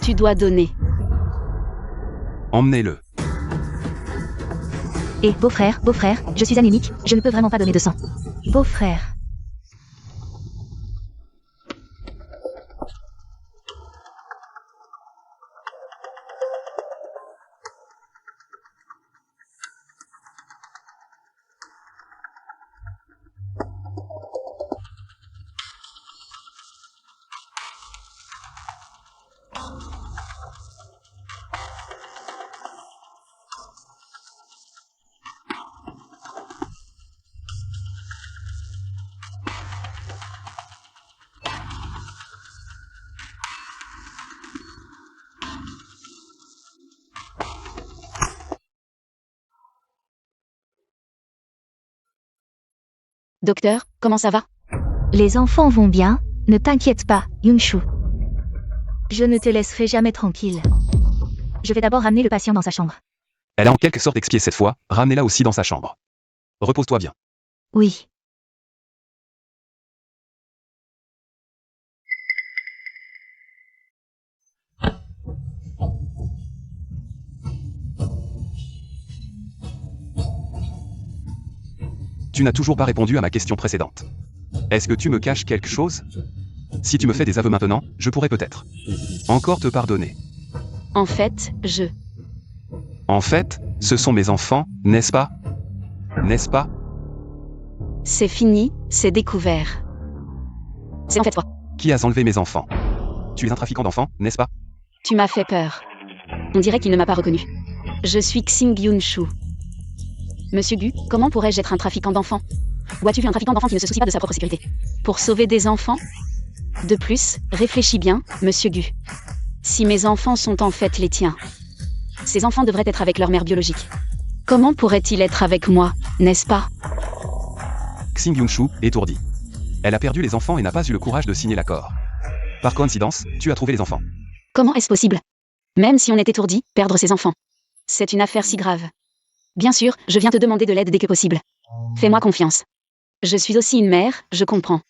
Tu dois donner. Emmenez-le. Et beau-frère, je suis anémique, je ne peux vraiment pas donner de sang. Beau-frère. Docteur, comment ça va? Les enfants vont bien, ne t'inquiète pas, Yunshu. Je ne te laisserai jamais tranquille. Je vais d'abord ramener le patient dans sa chambre. Elle a en quelque sorte expié cette fois, ramenez-la aussi dans sa chambre. Repose-toi bien. Oui. Tu n'as toujours pas répondu à ma question précédente. Est-ce que tu me caches quelque chose? Si tu me fais des aveux maintenant, je pourrais peut-être encore te pardonner. En fait, En fait, ce sont mes enfants, n'est-ce pas? N'est-ce pas? c'est fini, c'est découvert. C'est en fait toi. Qui a enlevé mes enfants? Tu es un trafiquant d'enfants, n'est-ce pas? Tu m'as fait peur. On dirait qu'il ne m'a pas reconnu. Je suis Xing Yunshu. Monsieur Gu, comment pourrais-je être un trafiquant d'enfants? Où as-tu vu un trafiquant d'enfants qui ne se soucie pas de sa propre sécurité? Pour sauver des enfants? De plus, réfléchis bien, Monsieur Gu. Si mes enfants sont en fait les tiens, ces enfants devraient être avec leur mère biologique. Comment pourraient-ils être avec moi, n'est-ce pas? Xing Yunshu, étourdi. Elle a perdu les enfants et n'a pas eu le courage de signer l'accord. Par coïncidence, tu as trouvé les enfants. Comment est-ce possible? Même si on est étourdi, perdre ses enfants. C'est une affaire si grave. Bien sûr, je viens te demander de l'aide dès que possible. Fais-moi confiance. Je suis aussi une mère, je comprends.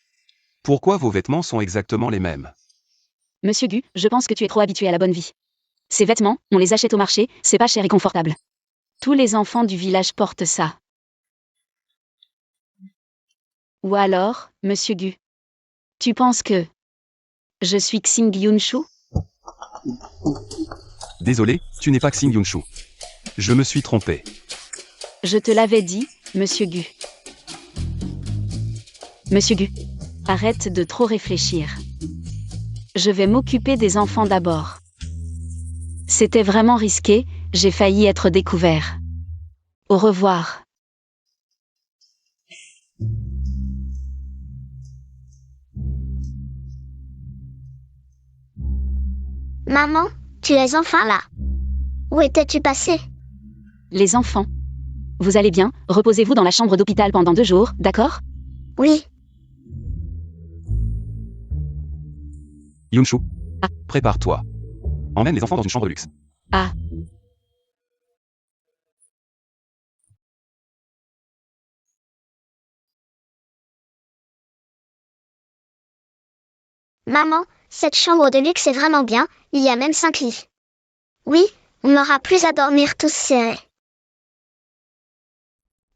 Pourquoi vos vêtements sont exactement les mêmes? Monsieur Gu, je pense que tu es trop habitué à la bonne vie. Ces vêtements, on les achète au marché, c'est pas cher et confortable. Tous les enfants du village portent ça. Ou alors, Monsieur Gu, tu penses que je suis Xing Yunshu? Désolé, tu n'es pas Xing Yunshu. Je me suis trompé. Je te l'avais dit, Monsieur Gu. Monsieur Gu, arrête de trop réfléchir. Je vais m'occuper des enfants d'abord. C'était vraiment risqué, j'ai failli être découvert. Au revoir. Maman, tu es enfin là. Où étais-tu passé? Les enfants. Vous allez bien, reposez-vous dans la chambre d'hôpital pendant 2 jours, d'accord? Oui, Yunshu. Ah. Prépare-toi. Emmène les enfants dans une chambre de luxe. Ah. maman, cette chambre de luxe est vraiment bien, il y a même 5 lits. Oui, on n'aura plus à dormir tous serrés.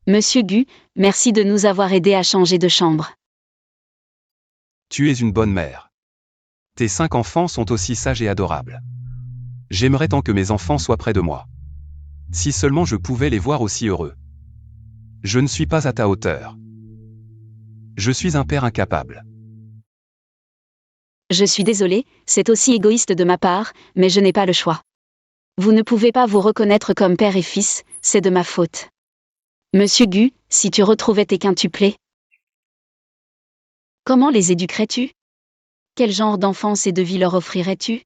Monsieur Gu, merci de nous avoir aidés à changer de chambre. Tu es une bonne mère. Tes 5 enfants sont aussi sages et adorables. J'aimerais tant que mes enfants soient près de moi. Si seulement je pouvais les voir aussi heureux. Je ne suis pas à ta hauteur. Je suis un père incapable. Je suis désolée, c'est aussi égoïste de ma part, mais je n'ai pas le choix. Vous ne pouvez pas vous reconnaître comme père et fils, c'est de ma faute. Monsieur Gu, si tu retrouvais tes quintuplés, comment les éduquerais-tu? Quel genre d'enfance et de vie leur offrirais-tu?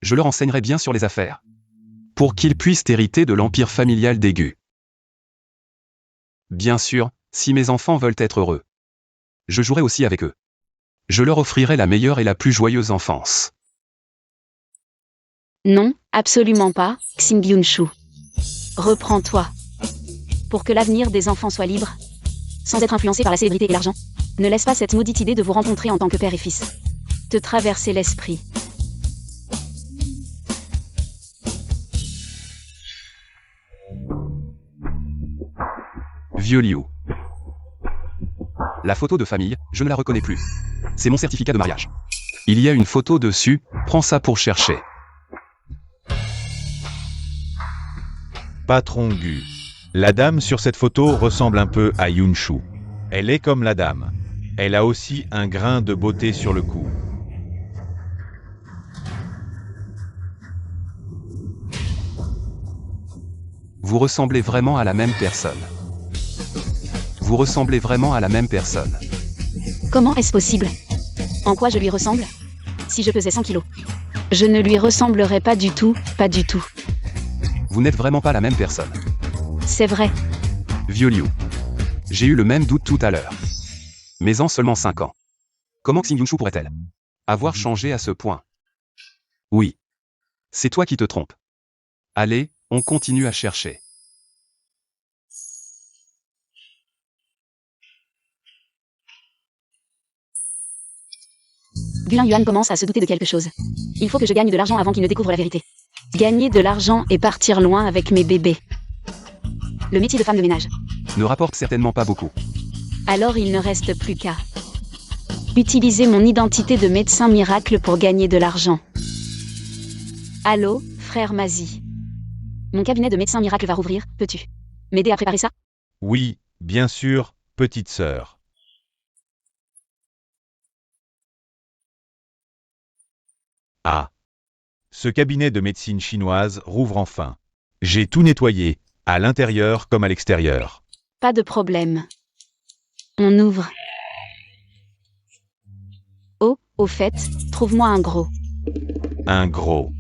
Je leur enseignerai bien sur les affaires. Pour qu'ils puissent hériter de l'empire familial des Gu. Bien sûr, si mes enfants veulent être heureux. Je jouerai aussi avec eux. Je leur offrirai la meilleure et la plus joyeuse enfance. Non, absolument pas, Xing Yunshu. Reprends-toi. Pour que l'avenir des enfants soit libre, sans être influencé par la célébrité et l'argent, ne laisse pas cette maudite idée de vous rencontrer en tant que père et fils te traverser l'esprit. Vieux Liu. La photo de famille, je ne la reconnais plus. C'est mon certificat de mariage. Il y a une photo dessus, prends ça pour chercher. Patron Gu. La dame sur cette photo ressemble un peu à Yunshu. Elle est comme la dame. Elle a aussi un grain de beauté sur le cou. Vous ressemblez vraiment à la même personne. Vous ressemblez vraiment à la même personne. Comment est-ce possible? En quoi je lui ressemble? Si je pesais 100 kilos. Je ne lui ressemblerais pas du tout, pas du tout. Vous n'êtes vraiment pas la même personne. C'est vrai. Vieux Liu. J'ai eu le même doute tout à l'heure. Mais en seulement 5 ans. Comment Xing Yunshu pourrait-elle avoir changé à ce point? Oui. C'est toi qui te trompes. Allez, on continue à chercher. Gulin Yuan commence à se douter de quelque chose. Il faut que je gagne de l'argent avant qu'il ne découvre la vérité. Gagner de l'argent et partir loin avec mes bébés. Le métier de femme de ménage. Ne rapporte certainement pas beaucoup. Alors il ne reste plus qu'à utiliser mon identité de médecin miracle pour gagner de l'argent. Allô, frère Mazi. Mon cabinet de médecin miracle va rouvrir, peux-tu m'aider à préparer ça? Oui, bien sûr, petite sœur. Ah. Ce cabinet de médecine chinoise rouvre enfin. J'ai tout nettoyé, à l'intérieur comme à l'extérieur. Pas de problème. On ouvre. Oh, au fait, trouve-moi un gros. Un gros.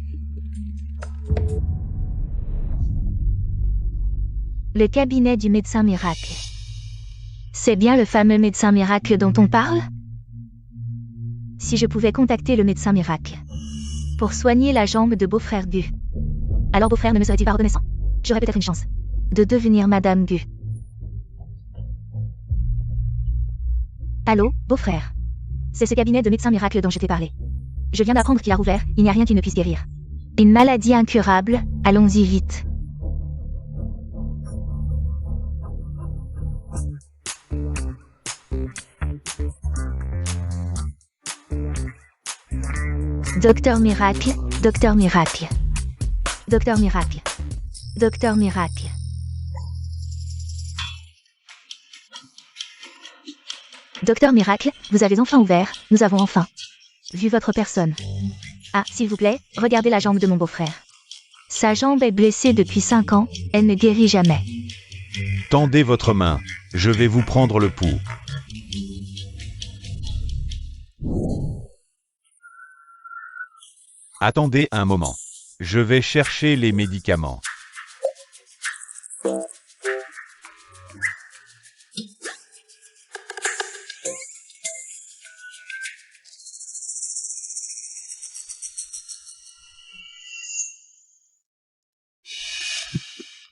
Le cabinet du médecin miracle. C'est bien le fameux médecin miracle dont on parle? Si je pouvais contacter le médecin miracle pour soigner la jambe de beau-frère Gu, alors beau-frère ne me serait-il pas reconnaissant? J'aurais peut-être une chance. de devenir Madame Gu. Allô, beau-frère. C'est ce cabinet de médecins miracles dont je t'ai parlé. Je viens d'apprendre qu'il a rouvert, il n'y a rien qui ne puisse guérir. Une maladie incurable, allons-y vite. Docteur Miracle, Docteur Miracle. Docteur Miracle. Docteur Miracle. Docteur Miracle, vous avez enfin ouvert, nous avons enfin vu votre personne. Ah, s'il vous plaît, regardez la jambe de mon beau-frère. Sa jambe est blessée depuis 5 ans, elle ne guérit jamais. Tendez votre main, je vais vous prendre le pouls. Attendez un moment. Je vais chercher les médicaments.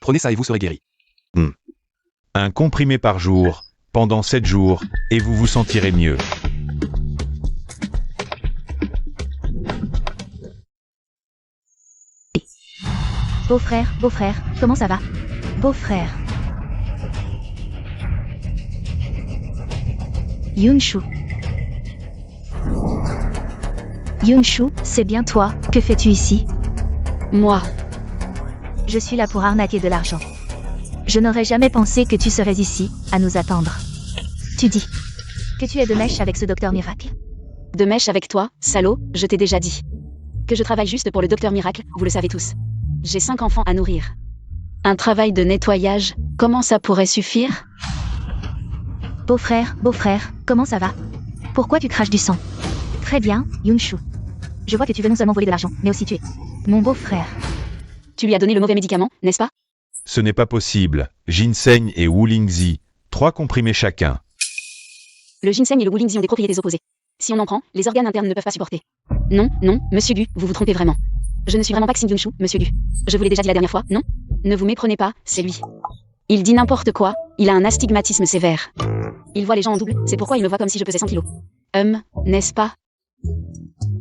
Prenez ça et vous serez guéri. Un comprimé par jour, pendant 7 jours, et vous vous sentirez mieux. Beau-frère, comment ça va? Beau-frère. Yunshu. Yunshu, c'est bien toi, que fais-tu ici? Moi. Je suis là pour arnaquer de l'argent. Je n'aurais jamais pensé que tu serais ici, à nous attendre. Tu dis que tu es de mèche avec ce docteur miracle? De mèche avec toi, salaud, je t'ai déjà dit. Que je travaille juste pour le docteur miracle, vous le savez tous. J'ai 5 enfants à nourrir. Un travail de nettoyage, comment ça pourrait suffire? Beau-frère, comment ça va? Pourquoi tu craches du sang? Très bien, Yunshu. Je vois que tu veux non seulement voler de l'argent, mais aussi tuer mon beau-frère. Tu lui as donné le mauvais médicament, n'est-ce pas? Ce n'est pas possible. Ginseng et Wulingzi, 3 comprimés chacun. Le ginseng et le wulingzi ont des propriétés opposées. Si on en prend, les organes internes ne peuvent pas supporter. Non, monsieur Gu, vous vous trompez vraiment. Je ne suis vraiment pas Xin Yunshu, monsieur Gu. Je vous l'ai déjà dit la dernière fois, non? Ne vous méprenez pas, c'est lui. Il dit n'importe quoi, il a un astigmatisme sévère. Il voit les gens en double, c'est pourquoi il me voit comme si je pesais 100 kilos. N'est-ce pas?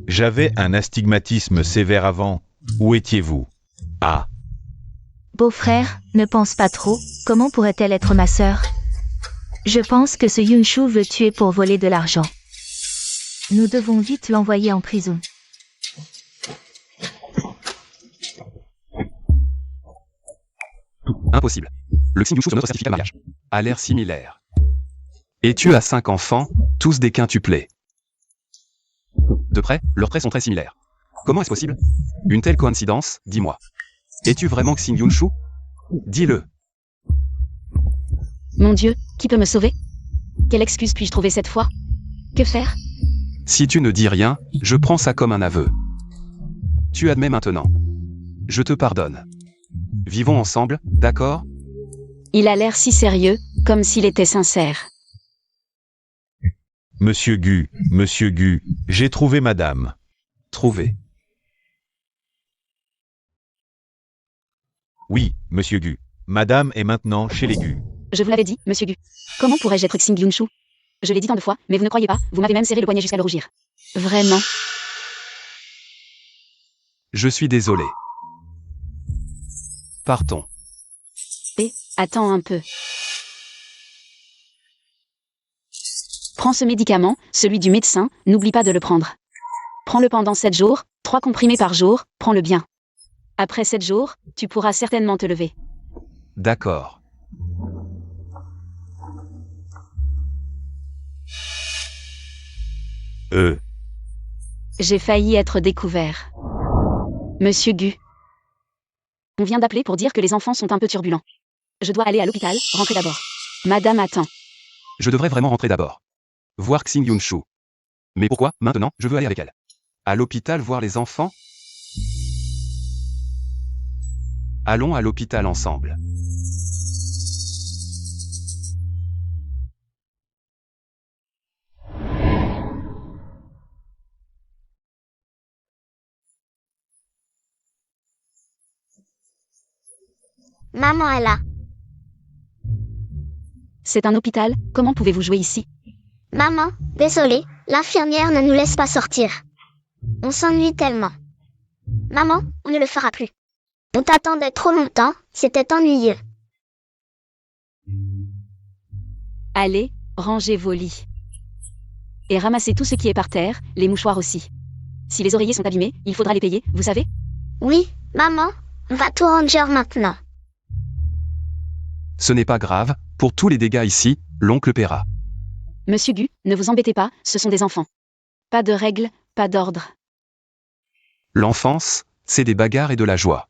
J'avais un astigmatisme sévère avant. Où étiez-vous? Ah. Beau-frère, ne pense pas trop, comment pourrait-elle être ma sœur? Je pense que ce Yunshu veut tuer pour voler de l'argent. Nous devons vite l'envoyer en prison. Impossible. Le Xing de notre certificat de mariage a l'air similaire. Et tu as 5 enfants, tous des quintuplés. De près, leurs traits sont très similaires. Comment est-ce possible? Une telle coïncidence, dis-moi. Es-tu vraiment Xing Yunshu? Dis-le. Mon Dieu, qui peut me sauver? Quelle excuse puis-je trouver cette fois? Que faire? Si tu ne dis rien, je prends ça comme un aveu. Tu admets maintenant. Je te pardonne. Vivons ensemble, d'accord? Il a l'air si sérieux, comme s'il était sincère. Monsieur Gu, j'ai trouvé madame. Trouvé. Oui, monsieur Gu. Madame est maintenant chez les Gu. Je vous l'avais dit, monsieur Gu. Comment pourrais-je être Xing Yunshu? Je l'ai dit tant de fois, mais vous ne croyez pas, vous m'avez même serré le poignet jusqu'à le rougir. Vraiment. Je suis désolé. Partons. Attends un peu. Prends ce médicament, celui du médecin, n'oublie pas de le prendre. Prends-le pendant 7 jours, 3 comprimés par jour, prends-le bien. Après 7 jours, tu pourras certainement te lever. D'accord. J'ai failli être découvert. Monsieur Gu. On vient d'appeler pour dire que les enfants sont un peu turbulents. Je dois aller à l'hôpital, rentrer d'abord. Madame attend. Je devrais vraiment rentrer d'abord. Voir Xing Yunshu. Mais pourquoi, maintenant, je veux aller avec elle? À l'hôpital voir les enfants? Allons à l'hôpital ensemble. Maman est là. C'est un hôpital, comment pouvez-vous jouer ici? Maman, désolée, l'infirmière ne nous laisse pas sortir. On s'ennuie tellement. Maman, on ne le fera plus. On t'attendait trop longtemps, c'était ennuyeux. Allez, rangez vos lits. Et ramassez tout ce qui est par terre, les mouchoirs aussi. Si les oreillers sont abîmés, il faudra les payer, vous savez? Oui, maman, on va tout ranger maintenant. Ce n'est pas grave, pour tous les dégâts ici, l'oncle paiera. Monsieur Gu, ne vous embêtez pas, ce sont des enfants. Pas de règles, pas d'ordre. L'enfance, c'est des bagarres et de la joie.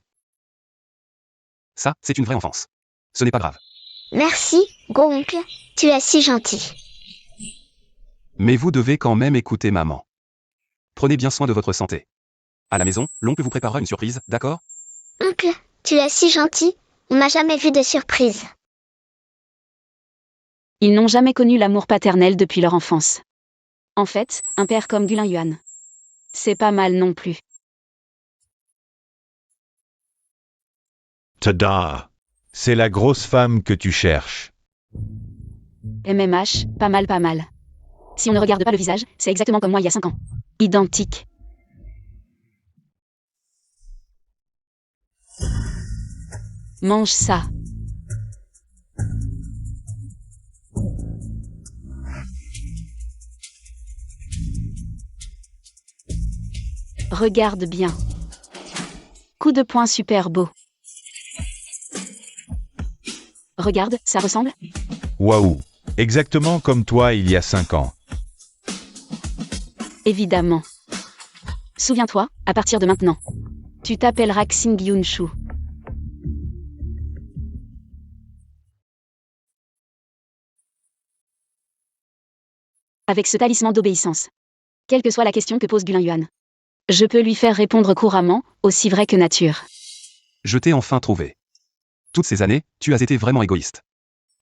Ça, c'est une vraie enfance. Ce n'est pas grave. Merci, Goncle, tu es si gentil. Mais vous devez quand même écouter maman. Prenez bien soin de votre santé. À la maison, l'oncle vous préparera une surprise, d'accord? Oncle, tu es si gentil, on n'a jamais vu de surprise. Ils n'ont jamais connu l'amour paternel depuis leur enfance. En fait, un père comme Gulin Yuan. C'est pas mal non plus. Tada! C'est la grosse femme que tu cherches. MMH, pas mal pas mal. Si on ne regarde pas le visage, c'est exactement comme moi il y a 5 ans. Identique. Mange ça. Regarde bien. Coup de poing super beau. Regarde, ça ressemble? Waouh! Exactement comme toi il y a 5 ans. Évidemment. Souviens-toi, à partir de maintenant. Tu t'appelleras Xing Yunshu. Avec ce talisman d'obéissance. Quelle que soit la question que pose Gulin Yuan. Je peux lui faire répondre couramment, aussi vrai que nature. Je t'ai enfin trouvé. Toutes ces années, tu as été vraiment égoïste.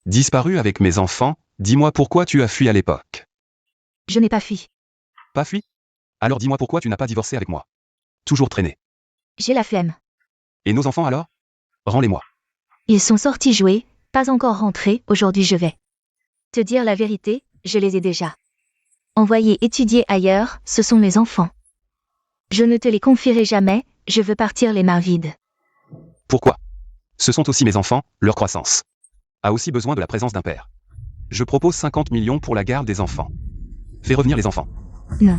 Disparu avec mes enfants, dis-moi pourquoi tu as fui à l'époque. Je n'ai pas fui. Pas fui? Alors dis-moi pourquoi tu n'as pas divorcé avec moi. Toujours traîné. J'ai la flemme. Et nos enfants alors? Rends-les-moi. Ils sont sortis jouer, pas encore rentrés, aujourd'hui je vais. Te dire la vérité, je les ai déjà. Envoyés étudier ailleurs, ce sont mes enfants. Je ne te les confierai jamais, je veux partir les mains vides. Pourquoi? Ce sont aussi mes enfants, leur croissance a aussi besoin de la présence d'un père. Je propose 50 millions pour la garde des enfants. Fais revenir les enfants. Non.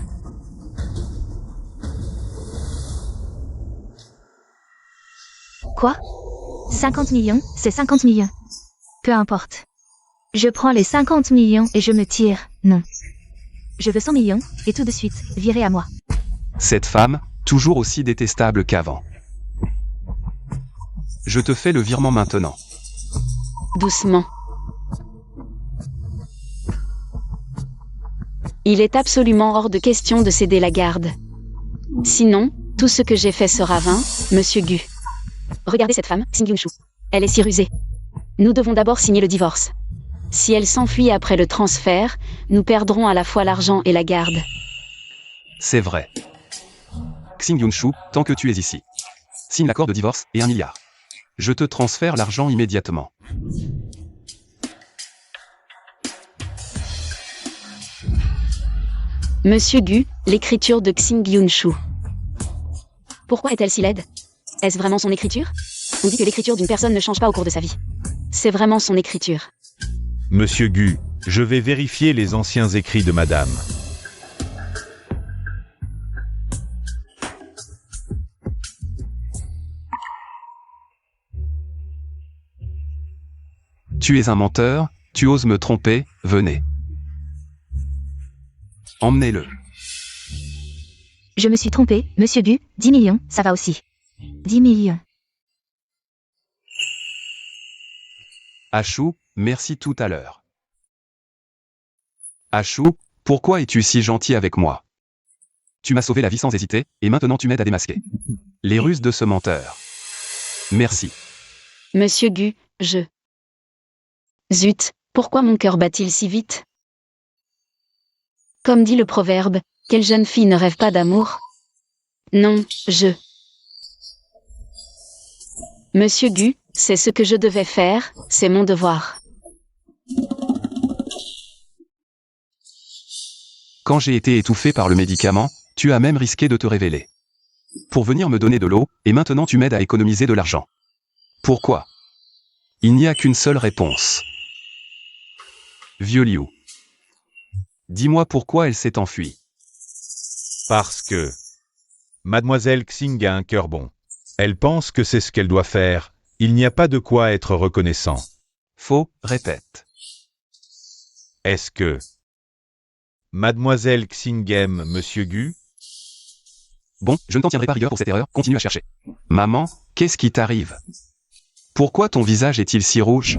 Quoi? 50 millions, c'est 50 millions. Peu importe. Je prends les 50 millions et je me tire, non. Je veux 100 millions, et tout de suite, virez à moi. Cette femme, toujours aussi détestable qu'avant. Je te fais le virement maintenant. Doucement. Il est absolument hors de question de céder la garde. Sinon, tout ce que j'ai fait sera vain, Monsieur Gu. Regardez cette femme, Xing Yunshu. Elle est si rusée. Nous devons d'abord signer le divorce. Si elle s'enfuit après le transfert, nous perdrons à la fois l'argent et la garde. C'est vrai. Xing Yunshu, tant que tu es ici. Signe l'accord de divorce et 1 milliard. Je te transfère l'argent immédiatement. Monsieur Gu, l'écriture de Xing Yunshu. Pourquoi est-elle si laide? Est-ce vraiment son écriture? On dit que l'écriture d'une personne ne change pas au cours de sa vie. C'est vraiment son écriture. Monsieur Gu, je vais vérifier les anciens écrits de madame. Tu es un menteur, tu oses me tromper, venez. Emmenez-le. Je me suis trompé, Monsieur Gu, 10 millions, ça va aussi. 10 millions. Achou, merci tout à l'heure. Achou, pourquoi es-tu si gentil avec moi? Tu m'as sauvé la vie sans hésiter, et maintenant tu m'aides à démasquer les ruses de ce menteur. Merci. Monsieur Gu, je... Zut, pourquoi mon cœur bat-il si vite? Comme dit le proverbe, quelle jeune fille ne rêve pas d'amour? Non, je... Monsieur Gu, c'est ce que je devais faire, c'est mon devoir. Quand j'ai été étouffé par le médicament, tu as même risqué de te révéler. Pour venir me donner de l'eau, et maintenant tu m'aides à économiser de l'argent. Pourquoi? Il n'y a qu'une seule réponse. Vieux Liu. Dis-moi pourquoi elle s'est enfuie. Parce que Mademoiselle Xing a un cœur bon. Elle pense que c'est ce qu'elle doit faire. Il n'y a pas de quoi être reconnaissant. Faux, répète. Est-ce que Mademoiselle Xing aime Monsieur Gu? Bon, je ne t'en tiendrai pas rigueur pour cette erreur, continue à chercher. Maman, qu'est-ce qui t'arrive? Pourquoi ton visage est-il si rouge?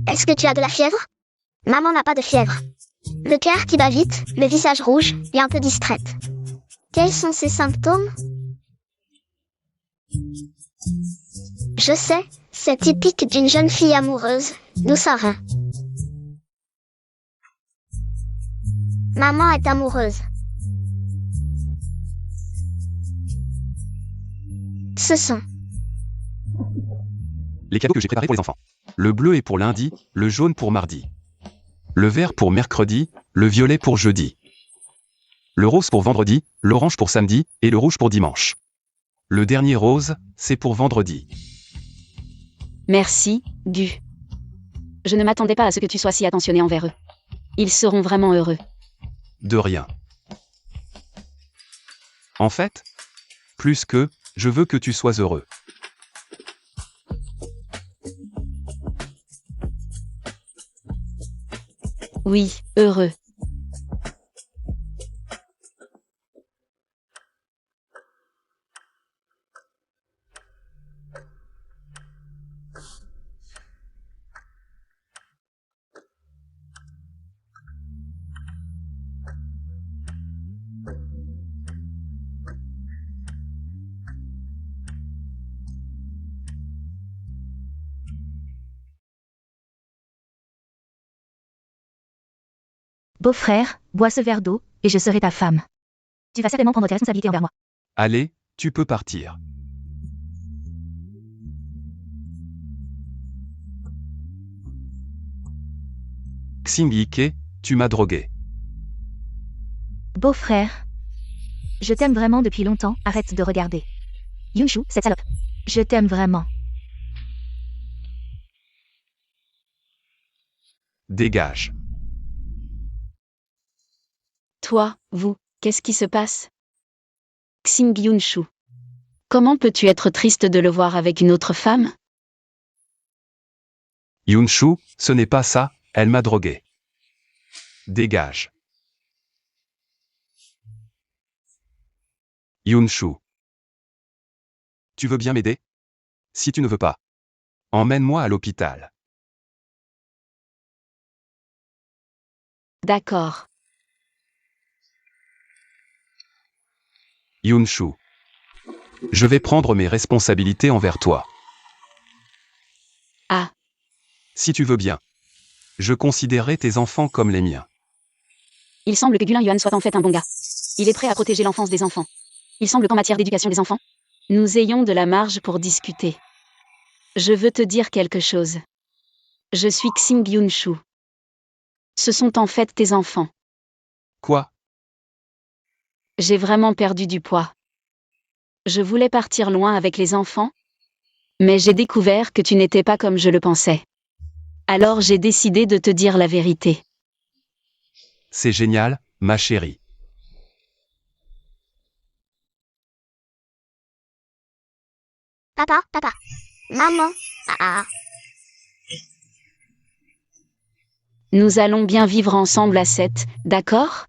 Est-ce que tu as de la fièvre? Maman n'a pas de fièvre. Le cœur qui bat vite, le visage rouge et un peu distraite. Quels sont ces symptômes? Je sais, c'est typique d'une jeune fille amoureuse, nous savons. Maman est amoureuse. Ce sont Les cadeaux que j'ai préparés pour les enfants. Le bleu est pour lundi, le jaune pour mardi. Le vert pour mercredi, le violet pour jeudi. Le rose pour vendredi, l'orange pour samedi, et le rouge pour dimanche. Le dernier rose, c'est pour vendredi. Merci, Gu. Je ne m'attendais pas à ce que tu sois si attentionné envers eux. Ils seront vraiment heureux. De rien. En fait, plus que, je veux que tu sois heureux. Oui, heureux. Beau-frère, bois ce verre d'eau, et je serai ta femme. Tu vas certainement prendre tes responsabilités envers moi. Allez, tu peux partir. Xing Yike, tu m'as drogué. Beau-frère. Je t'aime vraiment depuis longtemps, arrête de regarder. Yunshu, cette salope. Je t'aime vraiment. Dégage. Toi, vous, qu'est-ce qui se passe? Xing Yunshu. Comment peux-tu être triste de le voir avec une autre femme? Yunshu, ce n'est pas ça, elle m'a drogué. Dégage. Yunshu. Tu veux bien m'aider? Si tu ne veux pas, emmène-moi à l'hôpital. D'accord. Yunshu. Je vais prendre mes responsabilités envers toi. Ah. Si tu veux bien. Je considérerai tes enfants comme les miens. Il semble que Gulin Yuan soit en fait un bon gars. Il est prêt à protéger l'enfance des enfants. Il semble qu'en matière d'éducation des enfants, nous ayons de la marge pour discuter. Je veux te dire quelque chose. Je suis Xing Yunshu. Ce sont en fait tes enfants. Quoi? J'ai vraiment perdu du poids. Je voulais partir loin avec les enfants, mais j'ai découvert que tu n'étais pas comme je le pensais. Alors j'ai décidé de te dire la vérité. C'est génial, ma chérie. Papa, papa. Maman. Ah. Nous allons bien vivre ensemble à 7, d'accord?